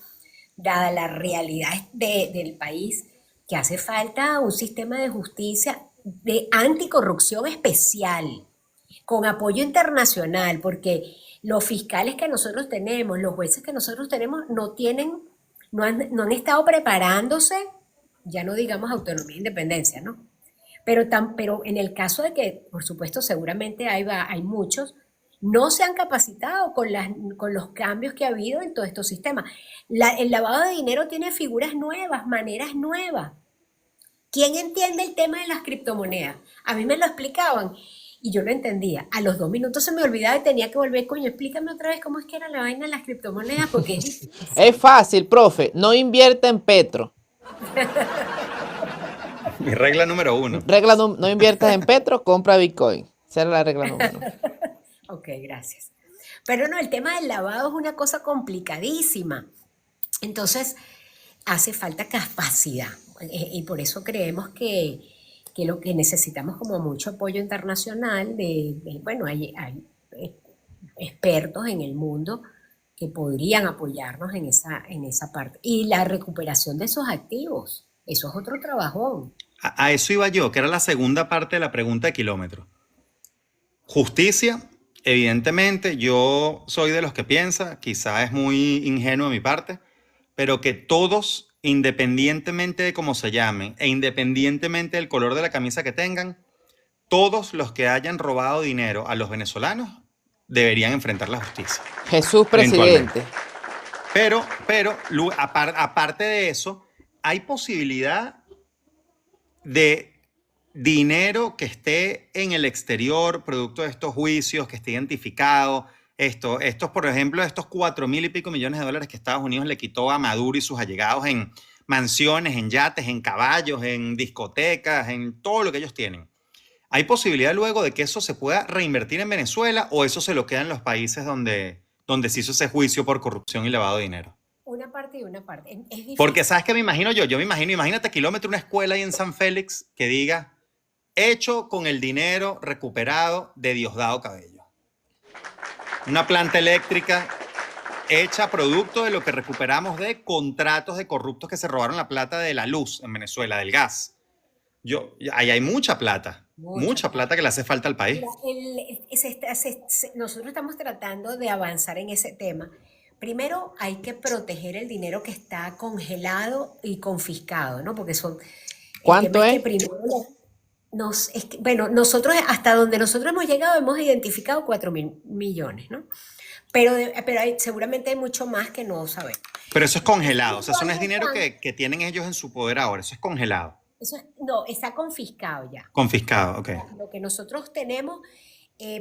dada la realidad del país, que hace falta un sistema de justicia de anticorrupción especial, con apoyo internacional, porque los fiscales que nosotros tenemos, los jueces que nosotros tenemos, no han estado preparándose, ya no digamos autonomía e independencia, ¿no? Pero en el caso de que, por supuesto, seguramente hay muchos, no se han capacitado con los cambios que ha habido en todos estos sistemas. El lavado de dinero tiene figuras nuevas, maneras nuevas. ¿Quién entiende el tema de las criptomonedas? A mí me lo explicaban y yo lo entendía. A los 2 minutos se me olvidaba y tenía que volver, coño, explícame otra vez cómo es que era la vaina de las criptomonedas, porque es Es difícil. fácil, profe. No invierta en Petro. Mi regla número uno. No inviertas en Petro, compra Bitcoin. Esa era la regla número 1. Ok, gracias. Pero no, el tema del lavado es una cosa complicadísima. Entonces, hace falta capacidad. Y por eso creemos que lo que necesitamos como mucho apoyo internacional bueno, hay expertos en el mundo que podrían apoyarnos en esa parte. Y la recuperación de esos activos, eso es otro trabajón. A eso iba yo, que era la segunda parte de la pregunta de Kilómetro. Justicia, evidentemente, yo soy de los que piensa, quizá es muy ingenuo de mi parte, pero que todos, independientemente de cómo se llamen e independientemente del color de la camisa que tengan, todos los que hayan robado dinero a los venezolanos deberían enfrentar la justicia, Jesús eventualmente. presidente. Pero aparte de eso, hay posibilidad de dinero que esté en el exterior, producto de estos juicios, que esté identificado. Estos, por ejemplo, estos 4.000 y pico millones de dólares que Estados Unidos le quitó a Maduro y sus allegados en mansiones, en yates, en caballos, en discotecas, en todo lo que ellos tienen. ¿Hay posibilidad luego de que eso se pueda reinvertir en Venezuela o eso se lo queda en los países donde se hizo ese juicio por corrupción y lavado de dinero? Una parte y una parte. Es difícil. Porque ¿sabes qué me imagino yo? Yo me imagino, imagínate Kilómetro, una escuela ahí en San Félix que diga, hecho con el dinero recuperado de Diosdado Cabello. Una planta eléctrica hecha producto de lo que recuperamos de contratos de corruptos que se robaron la plata de la luz en Venezuela, del gas. Ahí hay mucha plata, mucha plata que le hace falta al país. Mira, nosotros estamos tratando de avanzar en ese tema. Primero hay que proteger el dinero que está congelado y confiscado, ¿no? Porque el ¿Cuánto tema es es? que primero bueno, nosotros, hasta donde nosotros hemos llegado, hemos identificado 4.000 millones, ¿no? Pero seguramente hay mucho más que no sabemos. Pero eso es congelado, o sea, eso no es Millones dinero están- que tienen ellos en su poder ahora, eso es congelado. no, está confiscado ya. Confiscado, ok. Lo que nosotros tenemos,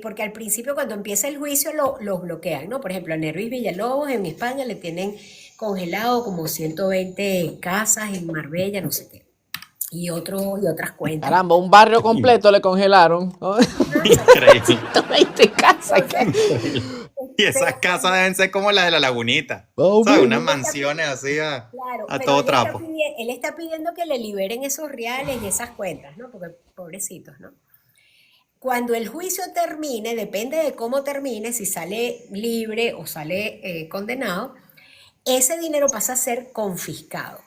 porque al principio cuando empieza el juicio los bloquean, ¿no? Por ejemplo, a Nervis Villalobos en España le tienen congelado como 120 casas en Marbella, no sé qué, y otras cuentas. Caramba, un barrio completo le congelaron, ¿no? Increíble. 120 casas. Y esas casas deben ser como las de la Lagunita, Oh, ¿sabes? bueno. Unas mansiones así a Pero todo trapo. él está pidiendo que le liberen esos reales y esas cuentas, ¿no? Porque pobrecitos, ¿no? Cuando el juicio termine, depende de cómo termine, si sale libre o sale condenado, ese dinero pasa a ser confiscado.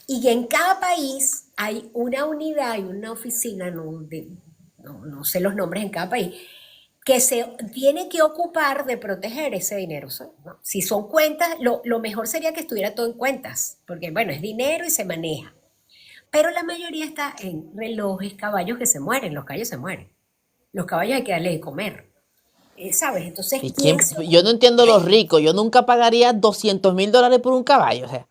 Y en cada país hay una unidad y una oficina, no sé los nombres en cada país, que se tiene que ocupar de proteger ese dinero, ¿no? Si son cuentas, lo mejor sería que estuviera todo en cuentas, porque bueno, es dinero y se maneja. Pero la mayoría está en relojes, caballos que se mueren, los caballos se mueren. Los caballos hay que darles de comer, ¿sabes? Entonces, ¿Y yo no yo entiendo los ricos, yo nunca pagaría $200,000 por un caballo, o sea.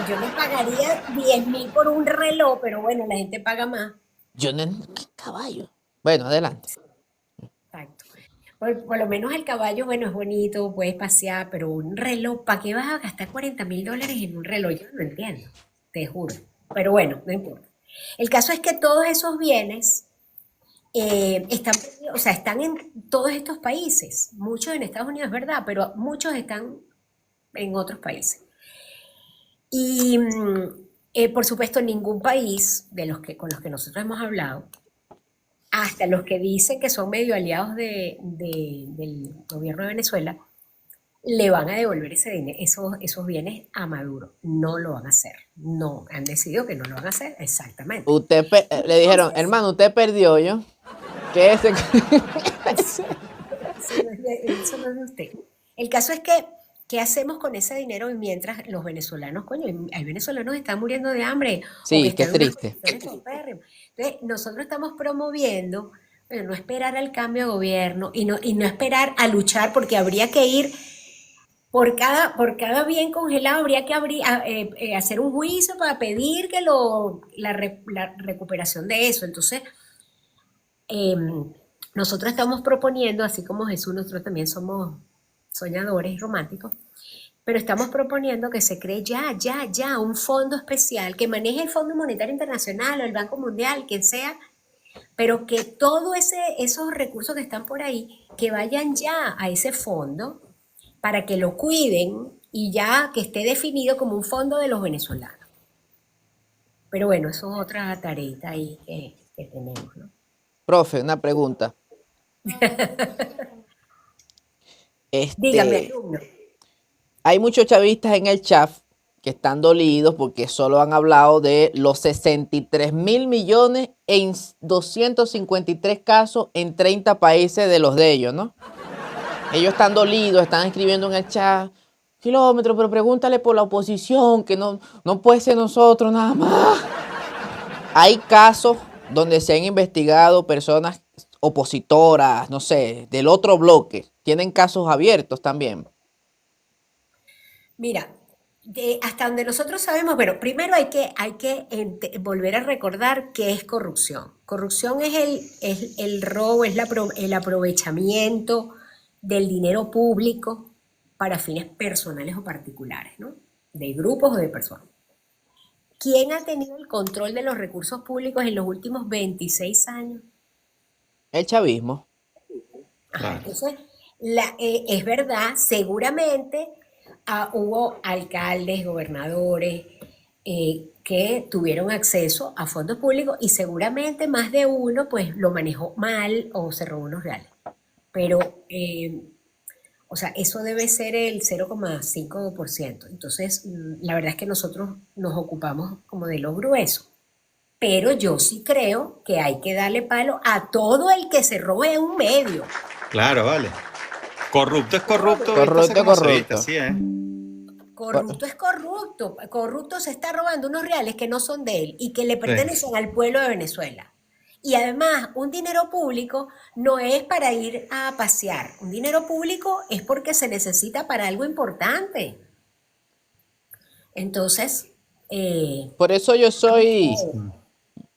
no pagaría 10.000 por un reloj, pero bueno, la gente paga más. ¿Qué caballo? Bueno, adelante. Exacto. Por lo menos el caballo, bueno, es bonito, puedes pasear, pero un reloj, ¿para qué vas a gastar $40.000 en un reloj? Yo no entiendo, te juro. Pero bueno, no importa. El caso es que todos esos bienes están en todos estos países. Muchos en Estados Unidos, es verdad, pero muchos están en otros países. Y por supuesto, ningún país con los que nosotros hemos hablado, hasta los que dicen que son medio aliados del gobierno de Venezuela, le van a devolver esos bienes a Maduro. No lo van a hacer. No, han decidido que no lo van a hacer, exactamente. Le dijeron, hermano, usted perdió, ¿yo? ¿Qué es ese? Eso no es de usted. El caso es que, ¿qué hacemos con ese dinero? Y mientras los venezolanos, coño, hay venezolanos que están muriendo de hambre. Sí, qué triste. Entonces, nosotros estamos promoviendo, bueno, no esperar al cambio de gobierno y no esperar a luchar, porque habría que ir por cada bien congelado, habría que hacer un juicio para pedir que la recuperación de eso. Entonces, nosotros estamos proponiendo, así como Jesús, nosotros también somos soñadores y románticos, pero estamos proponiendo que se cree ya un fondo especial que maneje el Fondo Monetario Internacional o el Banco Mundial, quien sea, pero que todos esos recursos que están por ahí, que vayan ya a ese fondo para que lo cuiden y ya que esté definido como un fondo de los venezolanos. Pero bueno, eso es otra tareita ahí que tenemos, ¿no? Profe, una pregunta. Dígame, alumno. Hay muchos chavistas en el chat que están dolidos porque solo han hablado de los 63.000 millones en 253 casos en 30 países de los de ellos, ¿no? Ellos están dolidos, están escribiendo en el chat, kilómetros, pero pregúntale por la oposición, que no puede ser nosotros nada más. Hay casos donde se han investigado personas opositoras, no sé, del otro bloque. Tienen casos abiertos también. Mira, hasta donde nosotros sabemos, bueno, primero hay que volver a recordar qué es corrupción. Corrupción es el robo, es el aprovechamiento del dinero público para fines personales o particulares, ¿no? De grupos o de personas. ¿Quién ha tenido el control de los recursos públicos en los últimos 26 años? El chavismo. Ajá, entonces, es verdad, seguramente hubo alcaldes, gobernadores que tuvieron acceso a fondos públicos y seguramente más de uno pues lo manejó mal o se robó unos reales. Pero O sea, eso debe ser el 0,5%. Entonces, la verdad es que nosotros nos ocupamos como de lo grueso. Pero yo sí creo que hay que darle palo a todo el que se robe un medio. Claro, vale. Corrupto es Todo. corrupto, vístase Corrupto, como se viste, corrupto. así es. Corrupto es corrupto. Corrupto se está robando unos reales que no son de él y que le Sí, pertenecen al pueblo de Venezuela. Y además, un dinero público no es para ir a pasear. Un dinero público es porque se necesita para algo importante. Entonces, eh, Por eso yo soy mm,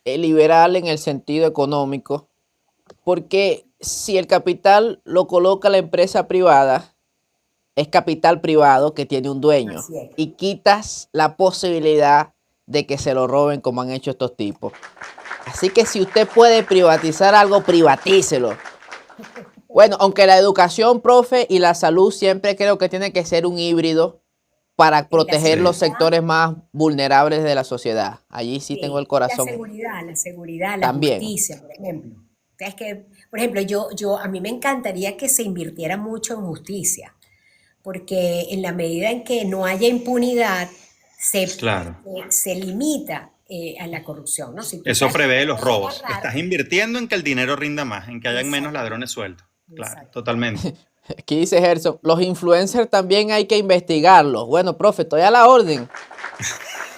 liberal en el sentido económico, porque si el capital lo coloca la empresa privada, es capital privado que tiene un dueño así es. y quitas la posibilidad de que se lo roben como han hecho estos tipos. Así que si usted puede privatizar algo, privatícelo. Bueno, aunque la educación, profe, y la salud siempre creo que tiene que ser un híbrido para Y la proteger los sí, seguridad, sectores más vulnerables de la sociedad. Allí sí tengo el sí, corazón la seguridad, la también. justicia, por ejemplo. O sea, es que, por ejemplo, a mí me encantaría que se invirtiera mucho en justicia, porque en la medida en que no haya impunidad, claro. se limita a la corrupción, ¿no? Si tú Eso sabes que prevé te los puedes robos. agarrar, Estás invirtiendo en que el dinero rinda más, en que hayan menos exacto, ladrones sueltos. Claro, exacto. totalmente. Aquí dice Gerson, los influencers también hay que investigarlos. Bueno, profe, estoy a la orden.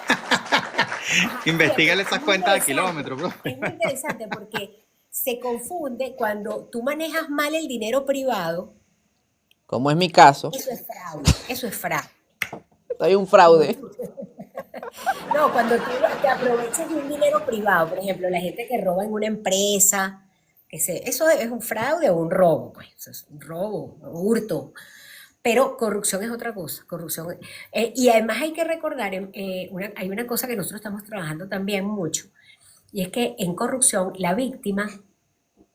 Ajá, fíjate, Investígale esas cuentas a kilómetros, bro. es muy interesante porque se confunde cuando tú manejas mal el dinero privado. Como es mi caso, Eso es fraude, eso es fraude. soy un Como fraude. tú. No, cuando tú te aprovechas de un dinero privado, por ejemplo, la gente que roba en una empresa, eso es un fraude o un robo, pues, eso es un robo, un hurto. Pero corrupción es otra cosa, corrupción. Y además hay que recordar, hay una cosa que nosotros estamos trabajando también mucho, y es que en corrupción la víctima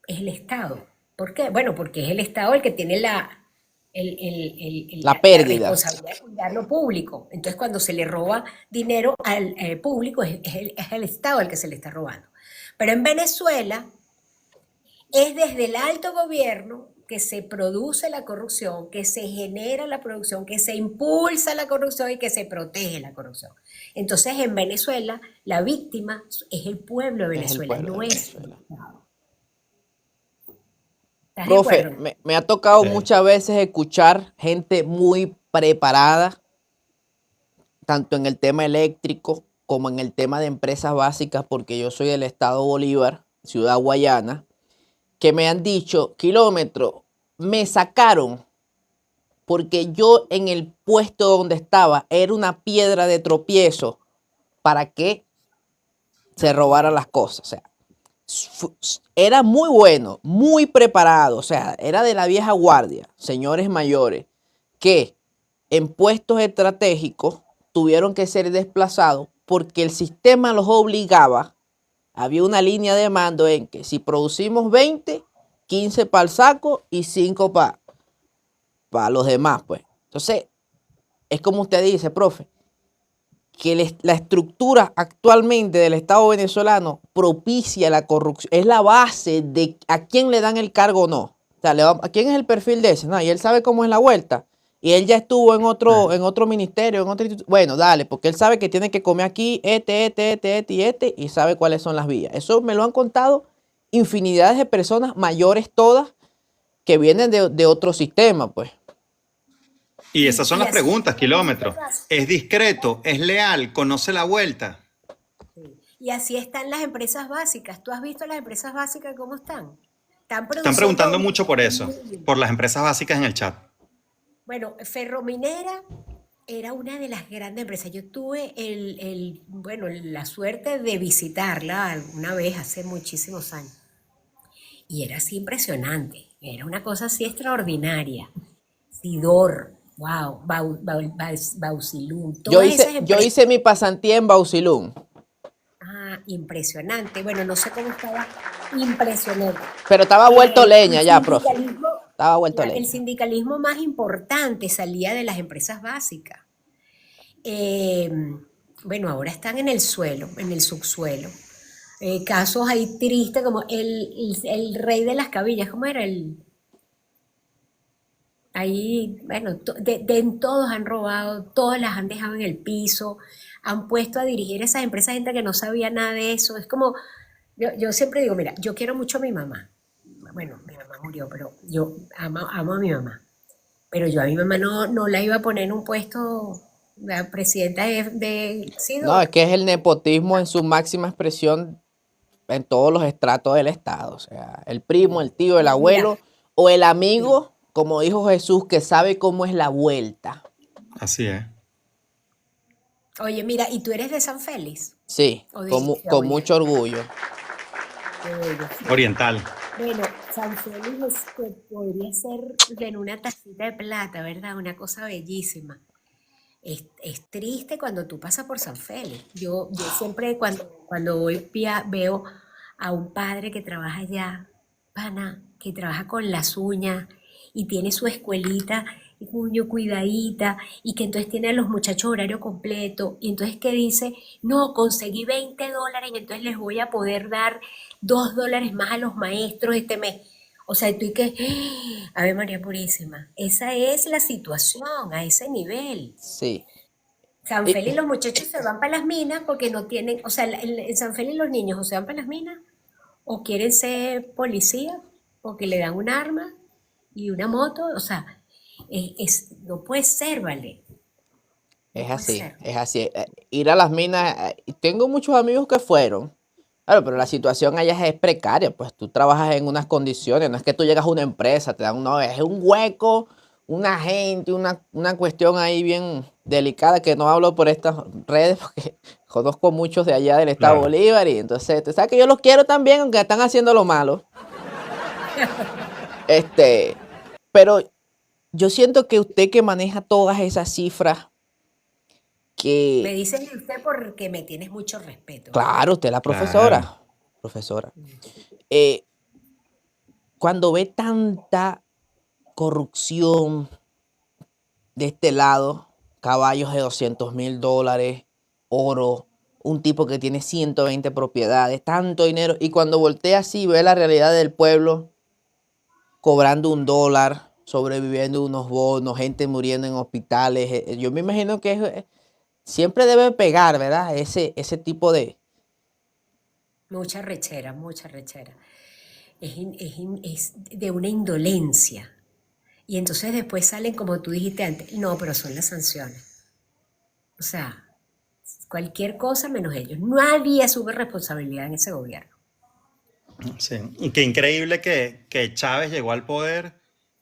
es el Estado. ¿Por qué? Bueno, porque es el Estado el que tiene La la pérdida. responsabilidad de cuidar lo público. Entonces, cuando se le roba dinero al público, es el Estado el que se le está robando. Pero en Venezuela es desde el alto gobierno que se produce la corrupción, que se genera la corrupción, que se impulsa la corrupción y que se protege la corrupción. Entonces, en Venezuela, la víctima es el pueblo de Es el Venezuela, pueblo no de es el Venezuela. Estado. ¿Estás de Profe, acuerdo? me ha tocado Sí. muchas veces escuchar gente muy preparada, tanto en el tema eléctrico como en el tema de empresas básicas, porque yo soy del estado Bolívar, ciudad Guayana, que me han dicho, kilómetro, me sacaron porque yo en el puesto donde estaba era una piedra de tropiezo para que se robaran las cosas. O sea, era muy bueno, muy preparado, o sea, era de la vieja guardia, señores mayores, que en puestos estratégicos tuvieron que ser desplazados porque el sistema los obligaba. Había una línea de mando en que si producimos 20, 15 para el saco y 5 para los demás, pues. Entonces, es como usted dice, profe, que la estructura actualmente del Estado venezolano propicia la corrupción, es la base de a quién le dan el cargo o no. O sea, ¿a quién es el perfil de ese? No, y él sabe cómo es la vuelta. Y él ya estuvo en otro ministerio, en otro instituto. Bueno, dale, porque él sabe que tiene que comer aquí, y sabe cuáles son las vías. Eso me lo han contado infinidades de personas, mayores todas, que vienen de otro sistema, pues. Y esas son Y las así preguntas, están las empresas kilómetros. básicas. ¿Es discreto? ¿Es leal? ¿Conoce la vuelta? Sí. Y así están las empresas básicas. ¿Tú has visto las empresas básicas cómo están? Están Están produciendo preguntando un mucho por eso, mínimo. por las empresas básicas en el chat. Bueno, Ferrominera era una de las grandes empresas. Yo tuve bueno, la suerte de visitarla alguna vez hace muchísimos años. Y era así impresionante. Era una cosa así extraordinaria. Sidor, wow, Bausilum, todas esas Yo empresas. hice mi pasantía en Bausilum, Ah, impresionante. Bueno, no sé cómo estaba. Impresionante. pero estaba vuelto El leña ya, profe. sindicalismo, Estaba vuelto el leña. sindicalismo más importante salía de las empresas básicas. Eh, bueno, ahora están en el suelo, en el subsuelo. Casos ahí tristes como el rey de las cabillas, ¿cómo era? ahí, bueno, en todos han robado, todas las han dejado en el piso, han puesto a dirigir esas empresas gente que no sabía nada de eso. Es como, yo siempre digo, mira, yo quiero mucho a mi mamá. Bueno, mi mamá murió, pero yo amo a mi mamá. Pero yo a mi mamá no la iba a poner en un puesto, la presidenta sí, No, es que es el nepotismo en su máxima expresión en todos los estratos del Estado. O sea, el primo, el tío, el mira, abuelo o el sí. amigo, como dijo Jesús, que sabe cómo es la vuelta. Así es. Oye, mira, ¿y tú eres de San Félix? Sí, ¿O de con Cebolla? mucho orgullo. Qué bello, sí. Oriental. Bueno, San Félix podría ser en una tacita de plata, ¿verdad? Una cosa bellísima. Es triste cuando tú pasas por San Félix. Yo siempre cuando voy veo a un padre que trabaja allá, pana, que trabaja con las uñas y tiene su escuelita, y cuño, cuidadita, y que entonces tiene a los muchachos horario completo, y entonces que dice, no, conseguí $20, entonces les voy a poder dar $2 más a los maestros este mes. O sea, tú y que, Ave María Purísima, esa es la situación a ese nivel. Sí. San Y- Félix los muchachos se van para las minas porque no tienen, o sea, en San Félix los niños o se van para las minas o quieren ser policía porque le dan un arma y una moto, o sea, no puede ser, ¿vale? No Es puede así, ser. es así. Ir a las minas, tengo muchos amigos que fueron. Claro, pero la situación allá es precaria, pues tú trabajas en unas condiciones, no es que tú llegas a una empresa, te dan no, es un hueco, una gente, una cuestión ahí bien delicada que no hablo por estas redes porque conozco muchos de allá del estado Claro. Bolívar y entonces, tú sabes que yo los quiero también, aunque están haciendo lo malo. Este, pero yo siento que usted que maneja todas esas cifras, Me que dicen de usted porque me tienes mucho respeto, ¿verdad? claro, usted es la Claro. profesora. Eh, cuando ve tanta corrupción de este lado, caballos de $200,000, oro, un tipo que tiene 120 propiedades, tanto dinero, y cuando voltea así ve la realidad del pueblo, cobrando $1, sobreviviendo unos bonos, gente muriendo en hospitales, yo me imagino que siempre debe pegar, ¿verdad? Ese tipo de... Mucha rechera, mucha rechera. Es de una indolencia. Y entonces después salen, como tú dijiste antes, no, pero son las sanciones. O sea, cualquier cosa menos ellos. Nadie asume responsabilidad en ese gobierno. Sí. Y qué increíble que Chávez llegó al poder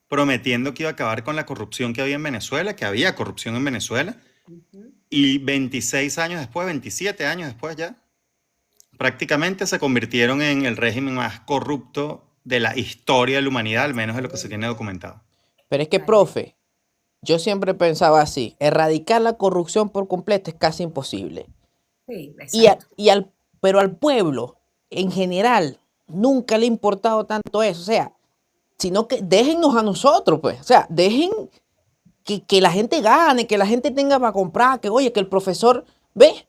prometiendo que iba a acabar con la corrupción que había en Venezuela, que había corrupción en Venezuela, Ujú. y 26 años después, 27 años después ya, prácticamente se convirtieron en el régimen más corrupto de la historia de la humanidad, al menos de lo que se tiene documentado. Pero es que, Totalmente. profe, yo siempre pensaba así, erradicar la corrupción por completo es casi imposible. Sí, Y exacto. pero al pueblo, en general, nunca le ha importado tanto eso. O sea, sino que déjennos a nosotros, pues. O sea, dejen que la gente gane, que la gente tenga para comprar, que oye, que el profesor ve.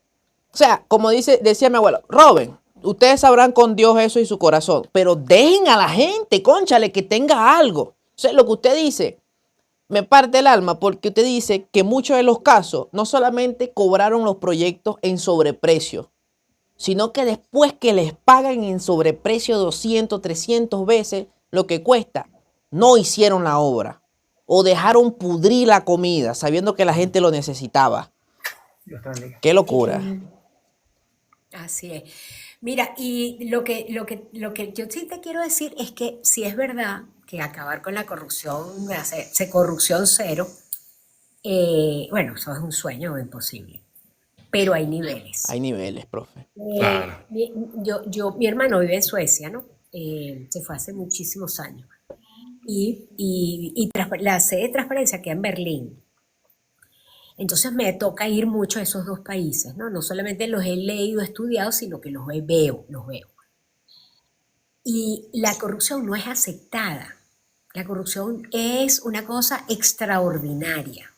O sea, como decía mi abuelo, roben. Ustedes sabrán con Dios eso y su corazón. Pero dejen a la gente, cónchale, que tenga algo. O sea, lo que usted dice, me parte el alma porque usted dice que muchos de los casos no solamente cobraron los proyectos en sobreprecio, sino que después que les pagan en sobreprecio 200, 300 veces lo que cuesta, no hicieron la obra o dejaron pudrir la comida sabiendo que la gente lo necesitaba. Qué locura. Eh, Así es. Mira, y lo que yo sí te quiero decir es que si es verdad que acabar con la corrupción, hacerse corrupción cero, bueno, eso es un sueño imposible, pero hay niveles. Hay niveles, profe. Claro. Mi hermano vive en Suecia, ¿no? Se fue hace muchísimos años. La sede de transparencia queda en Berlín. Entonces me toca ir mucho a esos dos países, ¿no? No solamente los he leído, estudiado, sino que los veo. Y la corrupción no es aceptada. La corrupción es una cosa extraordinaria.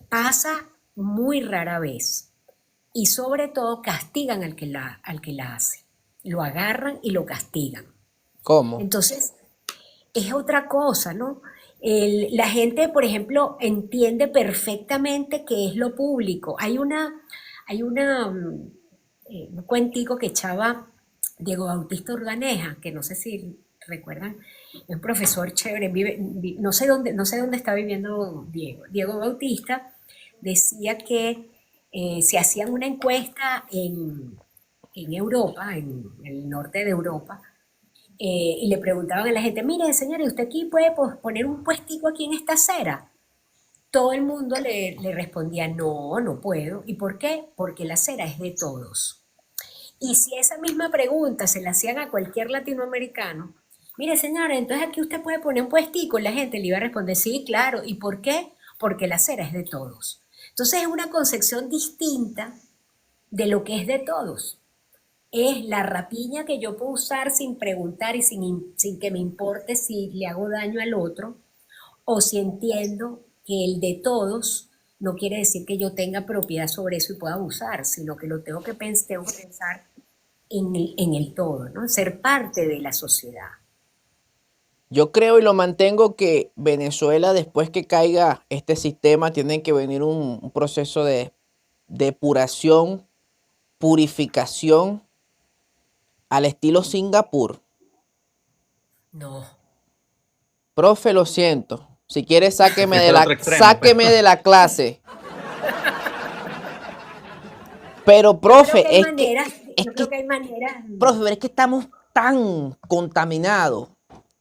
Pasa muy rara vez. Y sobre todo castigan al que la hace. Lo agarran y lo castigan. ¿Cómo? Entonces, es otra cosa, ¿no? La gente, por ejemplo, entiende perfectamente qué es lo público. Hay un cuentico que echaba Diego Bautista Urbaneja, que no sé si recuerdan, es un profesor chévere, no sé dónde está viviendo Diego. Diego Bautista decía que se hacían una encuesta en Europa, en el norte de Europa, y le preguntaban a la gente, mire señores, ¿usted aquí puede poner un puestico aquí en esta acera? Todo el mundo le respondía, no, no puedo. ¿Y por qué? Porque la acera es de todos. Y si esa misma pregunta se la hacían a cualquier latinoamericano, mire señora, entonces aquí usted puede poner un puestico, y la gente le iba a responder, sí, claro. ¿Y por qué? Porque la acera es de todos. Entonces es una concepción distinta de lo que es de todos. Es la rapiña que yo puedo usar sin preguntar y sin que me importe si le hago daño al otro, o si entiendo que el de todos no quiere decir que yo tenga propiedad sobre eso y pueda abusar, sino que lo tengo que pensar en el todo, ¿no? Ser parte de la sociedad. Yo creo y lo mantengo que Venezuela, después que caiga este sistema, tiene que venir un proceso de depuración, purificación al estilo Singapur. No. Profe, lo siento. Si quiere, Fuiste al otro extremo, pues. sáqueme de la clase. Pero, Yo creo profe, que hay maneras, es yo creo que, que hay maneras. profe, pero es que estamos tan contaminados,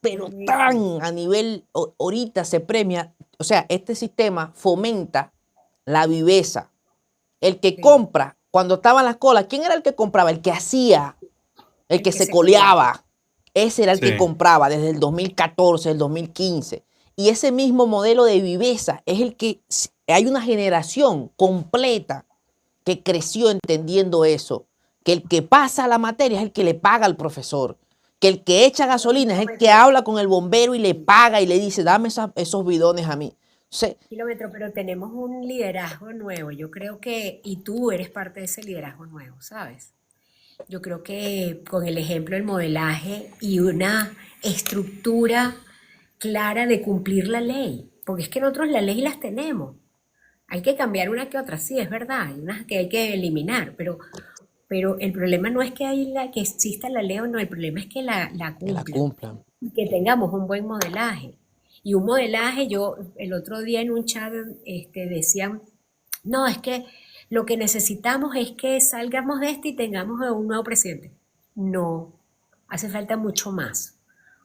pero Sí, sí, tan a nivel, ahorita se premia, o sea, este sistema fomenta la viveza. El que sí. compra, cuando estaba en las colas, ¿quién era el que compraba? El que hacía, el El que que se se coleaba. coleaba. Ese era el que Sí. compraba desde el 2014, el 2015. Y ese mismo modelo de viveza es el que hay una generación completa que creció entendiendo eso, que el que pasa la materia es el que le paga al profesor, que el que echa gasolina es el que habla con el bombero y le paga y le dice, dame esos bidones a mí. Entonces, Kilómetro, pero tenemos un liderazgo nuevo. Yo creo que, y tú eres parte de ese liderazgo nuevo, ¿sabes? Yo creo que con el ejemplo del modelaje y una estructura clara de cumplir la ley, porque es que nosotros la ley las tenemos. Hay que cambiar una que otra, sí, es verdad, hay unas que hay que eliminar, pero el problema no es que exista la ley o no, el problema es que la que la cumplan cumplan. y que tengamos un buen modelaje. Y un modelaje, yo el otro día en un chat decían, no, es que lo que necesitamos es que salgamos de este y tengamos a un nuevo presidente. No, hace falta mucho más.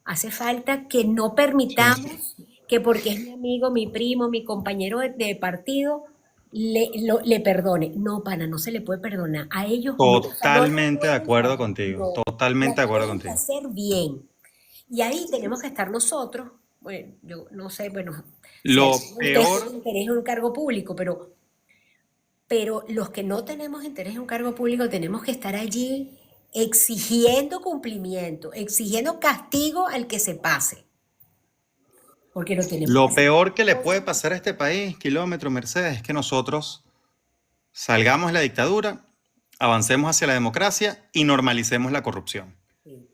Hace falta que no Sí. permitamos que porque es mi amigo, mi primo, mi compañero de partido, le perdone. No, pana, no se le puede perdonar. A ellos no. O sea, no le Totalmente de pueden acuerdo fallar. contigo. No. Totalmente La de acuerdo tienen que contigo. hacer bien. Y ahí tenemos que estar nosotros. Bueno, yo no sé, bueno, si Lo alguno de ustedes peor, tiene interés en un cargo público, pero los que no tenemos interés en un cargo público tenemos que estar allí exigiendo cumplimiento, exigiendo castigo al que se pase, porque lo tenemos que lo hacer peor que le todos. puede pasar a este país, Kilómetro Mercedes, es que nosotros salgamos de la dictadura, avancemos hacia la democracia y normalicemos la corrupción. Sí,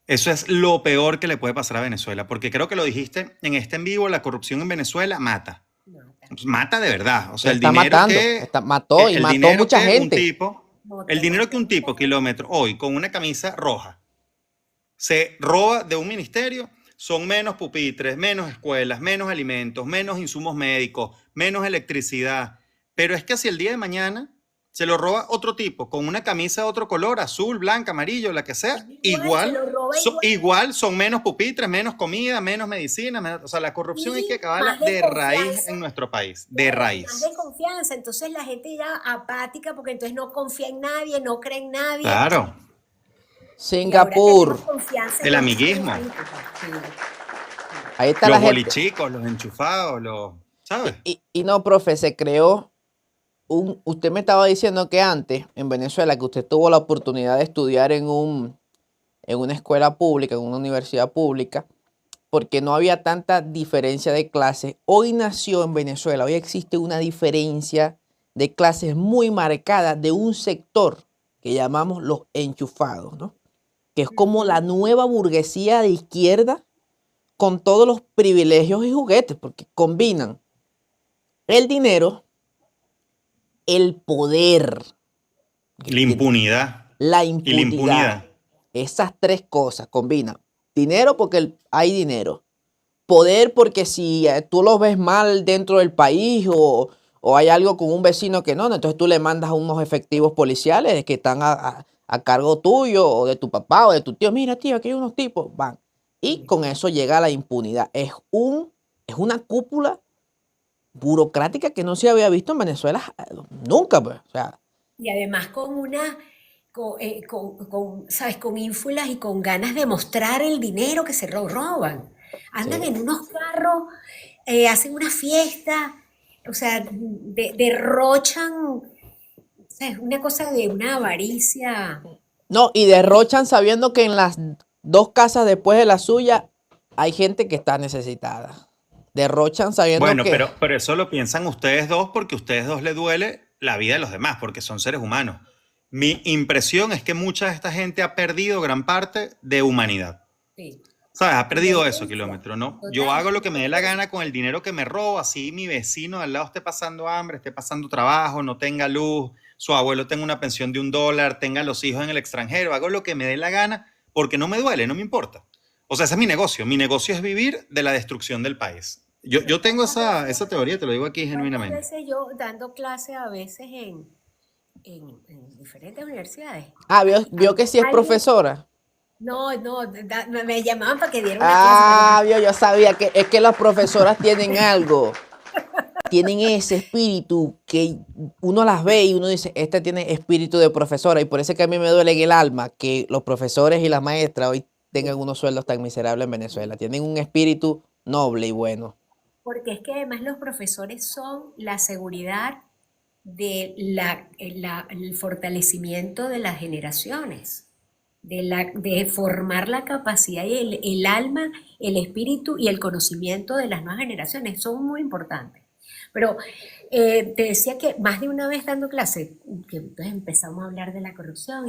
Eso es lo peor que le puede pasar a Venezuela, porque creo que lo dijiste en este en vivo, la corrupción en Venezuela mata. mata, Mata de verdad. O sea, Está matando, mató y el mató dinero mucha que un gente. tipo, el motor. dinero que un tipo, Kilómetro, hoy con una camisa roja se roba de un ministerio, son menos pupitres, menos escuelas, menos alimentos, menos insumos médicos, menos electricidad. Pero es que si el día de mañana se lo roba otro tipo con una camisa de otro color, azul, blanca, amarillo, la que sea, Igual se lo roba igual igual son menos pupitres, menos comida, menos medicina. O sea, la corrupción hay que y acabarla más de raíz desconfianza. en nuestro país, de Claro, y más raíz. desconfianza. Entonces la gente ya apática porque entonces no confía en nadie, no cree en nadie. Claro, Y ahora tenemos Singapur, confianza el en un amiguismo, político. Sí, ahí está la los gente. bolichicos, los enchufados, ¿sabes? Y no, profe, se creó usted me estaba diciendo que antes, en Venezuela, que usted tuvo la oportunidad de estudiar en una escuela pública, en una universidad pública, porque no había tanta diferencia de clases. Hoy nació en Venezuela, hoy existe una diferencia de clases muy marcada de un sector que llamamos los enchufados, ¿no? Que es como la nueva burguesía de izquierda, con todos los privilegios y juguetes, porque combinan el dinero, el poder, La impunidad. la Y la impunidad. impunidad. Esas tres cosas combinan. Dinero porque hay dinero. Poder porque si tú lo ves mal dentro del país o hay algo con un vecino que no, entonces tú le mandas unos efectivos policiales que están a cargo tuyo o de tu papá o de tu tío. Mira, tío, aquí hay unos tipos. Van. Y con eso llega la impunidad. Es una cúpula burocrática que no se había visto en Venezuela nunca, pues. O sea, Y además ¿sabes? Con ínfulas y con ganas de mostrar el dinero que se roban. Andan sí. en unos carros, hacen una fiesta, o sea, derrochan, o sea, es una cosa de una avaricia. No, y derrochan sabiendo que en las dos casas después de la suya hay gente que está necesitada. Derrochan sabiendo Bueno, que... pero eso lo piensan ustedes dos porque a ustedes dos les duele la vida de los demás, porque son seres humanos. Mi impresión es que mucha de esta gente ha perdido gran parte de humanidad. Sí. ¿Sabes? Ha Y de perdido eso, esencia, kilómetro, ¿no? Yo total. hago lo que me dé la gana con el dinero que me robo, así mi vecino de al lado esté pasando hambre, esté pasando trabajo, no tenga luz, su abuelo tenga una pensión de $1, tenga los hijos en el extranjero, hago lo que me dé la gana porque no me duele, no me importa. O sea, ese es mi negocio es vivir de la destrucción del país. Yo tengo esa teoría, te lo digo aquí ¿Cuántas genuinamente. veces yo dando clase a veces en diferentes universidades? Ah, vio que sí es Alguien, profesora. no, no, me llamaban para que diera una clase, Ah, yo sabía que es que las profesoras tienen algo. Tienen ese espíritu que uno las ve y uno dice, esta tiene espíritu de profesora. Y por eso es que a mí me duele en el alma que los profesores y las maestras hoy tengan unos sueldos tan miserables en Venezuela. Tienen un espíritu noble y bueno. porque es que además los profesores son la seguridad de el fortalecimiento de las generaciones, de formar la capacidad y el alma, el espíritu y el conocimiento de las nuevas generaciones. Son muy importantes. Pero te decía que más de una vez dando clase, que entonces empezamos a hablar de la corrupción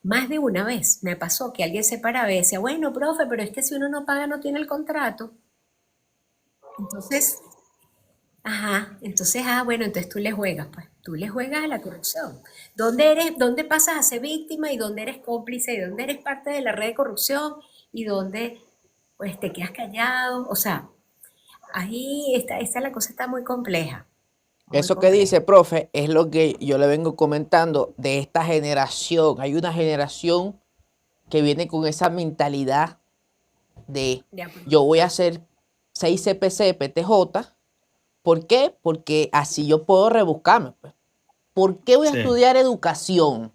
más de una vez me pasó que alguien se paraba y decía, bueno, profe, pero es que si uno no paga no tiene el contrato. Entonces, ajá, entonces, bueno, entonces tú le juegas, pues, tú le juegas a la corrupción. ¿Dónde pasas a ser víctima y dónde eres cómplice y dónde eres parte de la red de corrupción y dónde, pues, te quedas callado? O sea, ahí la cosa está muy compleja, muy Eso que compleja. dice, profe, es lo que yo le vengo comentando de esta generación. Hay una generación que viene con esa mentalidad de De acuerdo. yo voy a hacer 6 CPC, PTJ. ¿Por qué? Porque así yo puedo rebuscarme, pues. ¿Por qué voy a Sí. estudiar educación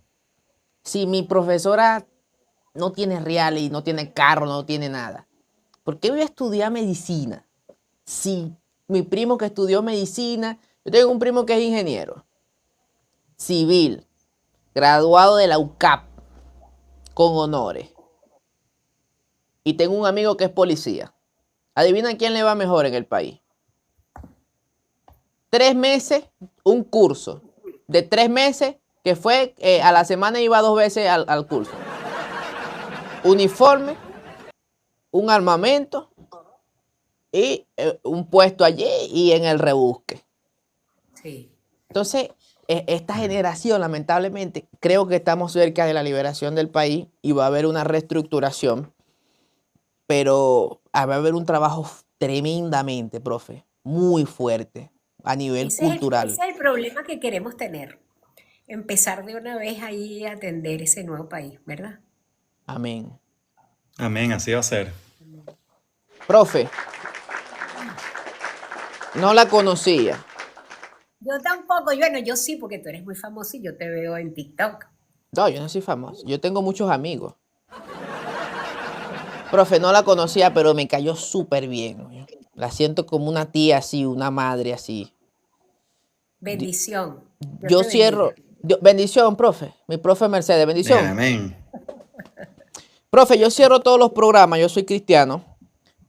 si mi profesora no tiene real y no tiene carro, no tiene nada? ¿Por qué voy a estudiar medicina si mi primo que estudió medicina, yo tengo un primo que es ingeniero civil, graduado de la UCAP con honores, y tengo un amigo que es policía? ¿Adivina quién le va mejor en el país? 3 meses, un curso de 3 meses que fue a la semana iba 2 veces al curso. Uniforme, un armamento y un puesto allí y en el rebusque. Sí. Entonces, esta generación, lamentablemente, creo que estamos cerca de la liberación del país y va a haber una reestructuración, pero va a haber un trabajo tremendamente, profe, muy fuerte a nivel Ese cultural. es el problema que queremos tener. Empezar de una vez ahí a atender ese nuevo país, ¿verdad? Amén. Amén, así va a ser. Profe, no la conocía. Yo tampoco, bueno, yo sí, porque tú eres muy famoso y yo te veo en TikTok. No, yo no soy famoso. Yo tengo muchos amigos. Profe, no la conocía, pero me cayó súper bien. Oye. La siento como una tía así, una madre así. Bendición. Dios Yo te bendiga. cierro. Bendición, profe. Mi profe Mercedes, bendición. Amén. Profe, yo cierro todos los programas. Yo soy cristiano.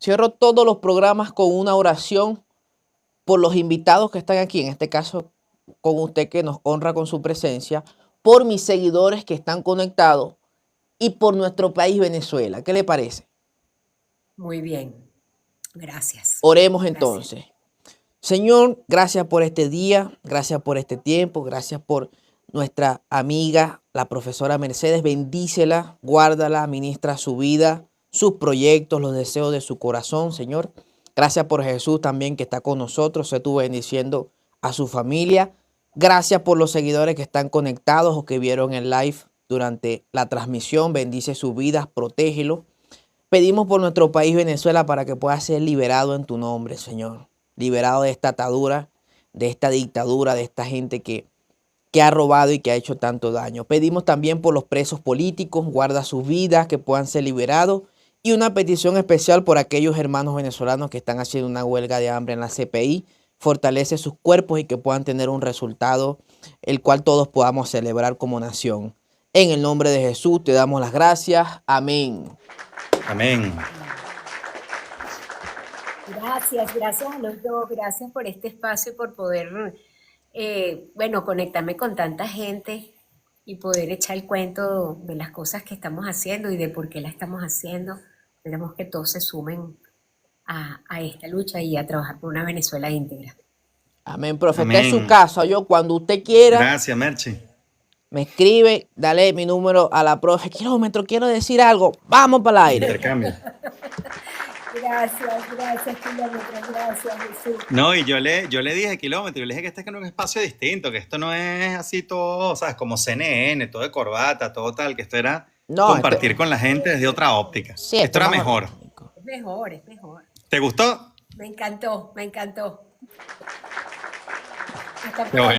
Cierro todos los programas con una oración por los invitados que están aquí. En este caso, con usted que nos honra con su presencia. Por mis seguidores que están conectados. Y por nuestro país, Venezuela. ¿Qué le parece? Muy bien. Gracias. Oremos Gracias. entonces. Señor, gracias por este día, gracias por este tiempo, gracias por nuestra amiga, la profesora Mercedes. Bendícela, guárdala, ministra su vida, sus proyectos, los deseos de su corazón, Señor. Gracias por Jesús también que está con nosotros. Sé tú bendiciendo a su familia. Gracias por los seguidores que están conectados o que vieron el live durante la transmisión. Bendice sus vidas, protégelo. Pedimos por nuestro país Venezuela para que pueda ser liberado en tu nombre, Señor. Liberado de esta atadura, de esta dictadura, de esta gente que ha robado y que ha hecho tanto daño. Pedimos también por los presos políticos, guarda sus vidas, que puedan ser liberados. Y una petición especial por aquellos hermanos venezolanos que están haciendo una huelga de hambre en la CPI. Fortalece sus cuerpos y que puedan tener un resultado el cual todos podamos celebrar como nación. En el nombre de Jesús te damos las gracias. Amén. Amén. Gracias a los dos, gracias por este espacio y por poder, conectarme con tanta gente y poder echar el cuento de las cosas que estamos haciendo y de por qué la estamos haciendo. Esperamos que todos se sumen a esta lucha y a trabajar por una Venezuela íntegra. Amén, profe. Esta es su Amén. casa. Yo, cuando usted quiera, Gracias, Merchi. me escribe, dale mi número a la profe. Kilómetro, quiero decir algo. Vamos para el aire. Intercambio. Gracias, Kilómetro, gracias, Jesús. No, y yo le dije Kilómetro, yo le dije que este es un espacio distinto, que esto no es así todo, ¿sabes? Como CNN, todo de corbata, todo tal, que esto era compartir con la gente desde otra óptica. Sí, esto era mejor. Es mejor. ¿Te gustó? Me encantó. Qué bueno.